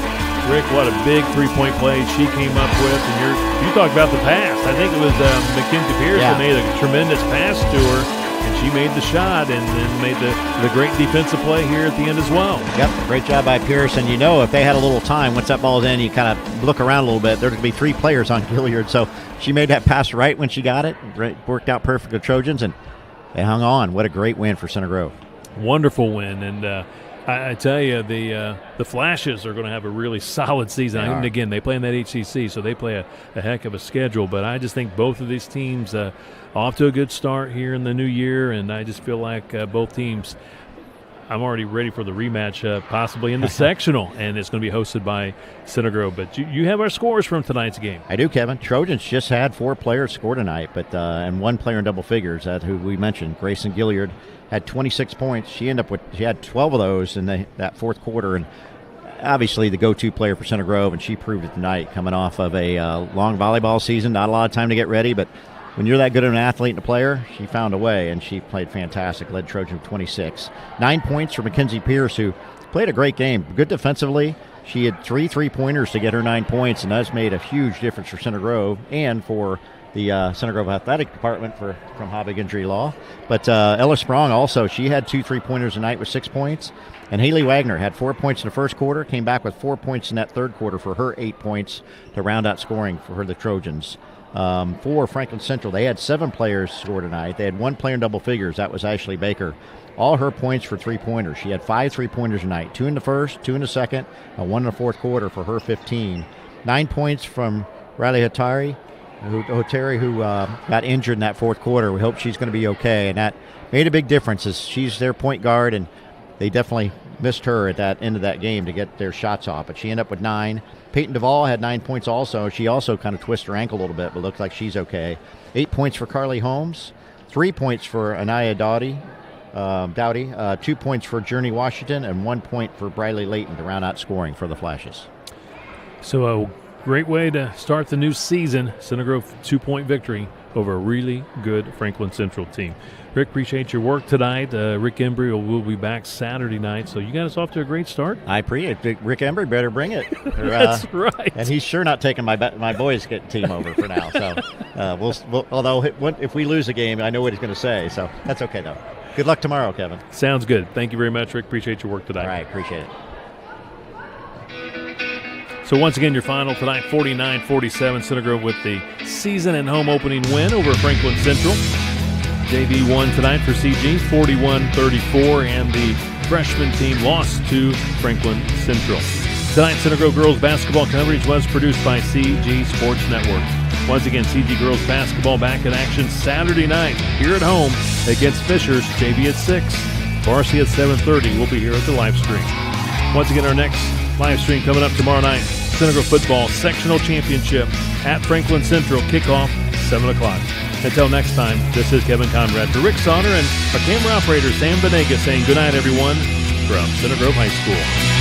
Rick, what a big three-point play she came up with. And you talked about the pass. I think it was Mackenzie Pierce that made a tremendous pass to her. And she made the shot and then made the great defensive play here at the end as well. Yep, great job by Pierce. And if they had a little time, once that ball's in, you kind of look around a little bit. There's going to be three players on Gilliard. So she made that pass right when she got it. Worked out perfect with Trojans, and they hung on. What a great win for Center Grove. Wonderful win. And I tell you, the Flashes are going to have a really solid season. And again, they play in that HCC, so they play a heck of a schedule. But I just think both of these teams off to a good start here in the new year, and I just feel like both teams, I'm already ready for the rematch, possibly in the sectional, and it's going to be hosted by Center Grove. But you have our scores from tonight's game. I do, Kevin. Trojans just had 4 players score tonight, but and 1 player in double figures, who we mentioned, Grayson Gilliard, had 26 points. She had 12 of those in that fourth quarter, and obviously the go-to player for Center Grove, and she proved it tonight, coming off of a long volleyball season, not a lot of time to get ready, but when you're that good of an athlete and a player, she found a way, and she played fantastic, led Trojan 26. 9 points for Mackenzie Pierce, who played a great game, good defensively. She had 3 3-pointers to get her 9 points, and that's made a huge difference for Center Grove and for the Center Grove Athletic Department from Habig Injury Law. But Ella Sprong also, she had 2 3-pointers tonight with 6 points. And Haley Wagner had 4 points in the first quarter, came back with 4 points in that third quarter for her 8 points to round out scoring for the Trojans. For Franklin Central, they had 7 players score tonight. They had 1 player in double figures. That was Ashley Baker. All her points for 3-pointers. She had 5 3-pointers tonight, 2 in the first, 2 in the second, and 1 in the fourth quarter for her 15. 9 points from Riley Hoteri, who got injured in that fourth quarter. We hope she's going to be okay, and that made a big difference as she's their point guard, and they definitely missed her at that end of that game to get their shots off, but she ended up with 9. Peyton Duvall had 9 points also. She also kind of twisted her ankle a little bit, but looks like she's okay. 8 points for Carly Holmes, 3 points for Anaya Dowdy, 2 points for Journey Washington, and 1 point for Briley Layton to round out scoring for the Flashes. So a great way to start the new season. Center Grove 2-point victory over a really good Franklin Central team. Rick, appreciate your work tonight. Rick Embry will be back Saturday night, so you got us off to a great start. I appreciate it. Rick Embry better bring it. That's right. And he's sure not taking my boys' team over for now. So we'll although if we lose a game, I know what he's going to say, so that's okay, though. Good luck tomorrow, Kevin. Sounds good. Thank you very much, Rick. Appreciate your work tonight. All right, appreciate it. So once again, your final tonight, 49-47, Center Grove with the season and home opening win over Franklin Central. JV won tonight for CG, 41-34, and the freshman team lost to Franklin Central. Tonight's Center Grove girls basketball coverage was produced by CG Sports Network. Once again, CG girls basketball back in action Saturday night here at home against Fishers. JV at 6, Varsity at 7:30. We'll be here at the live stream. Once again, our next live stream coming up tomorrow night. Center Grove football sectional championship at Franklin Central. Kickoff 7 o'clock. Until next time, this is Kevin Conrad for Rick Sauter and our camera operator Sam Venegas saying good night, everyone, from Center Grove High School.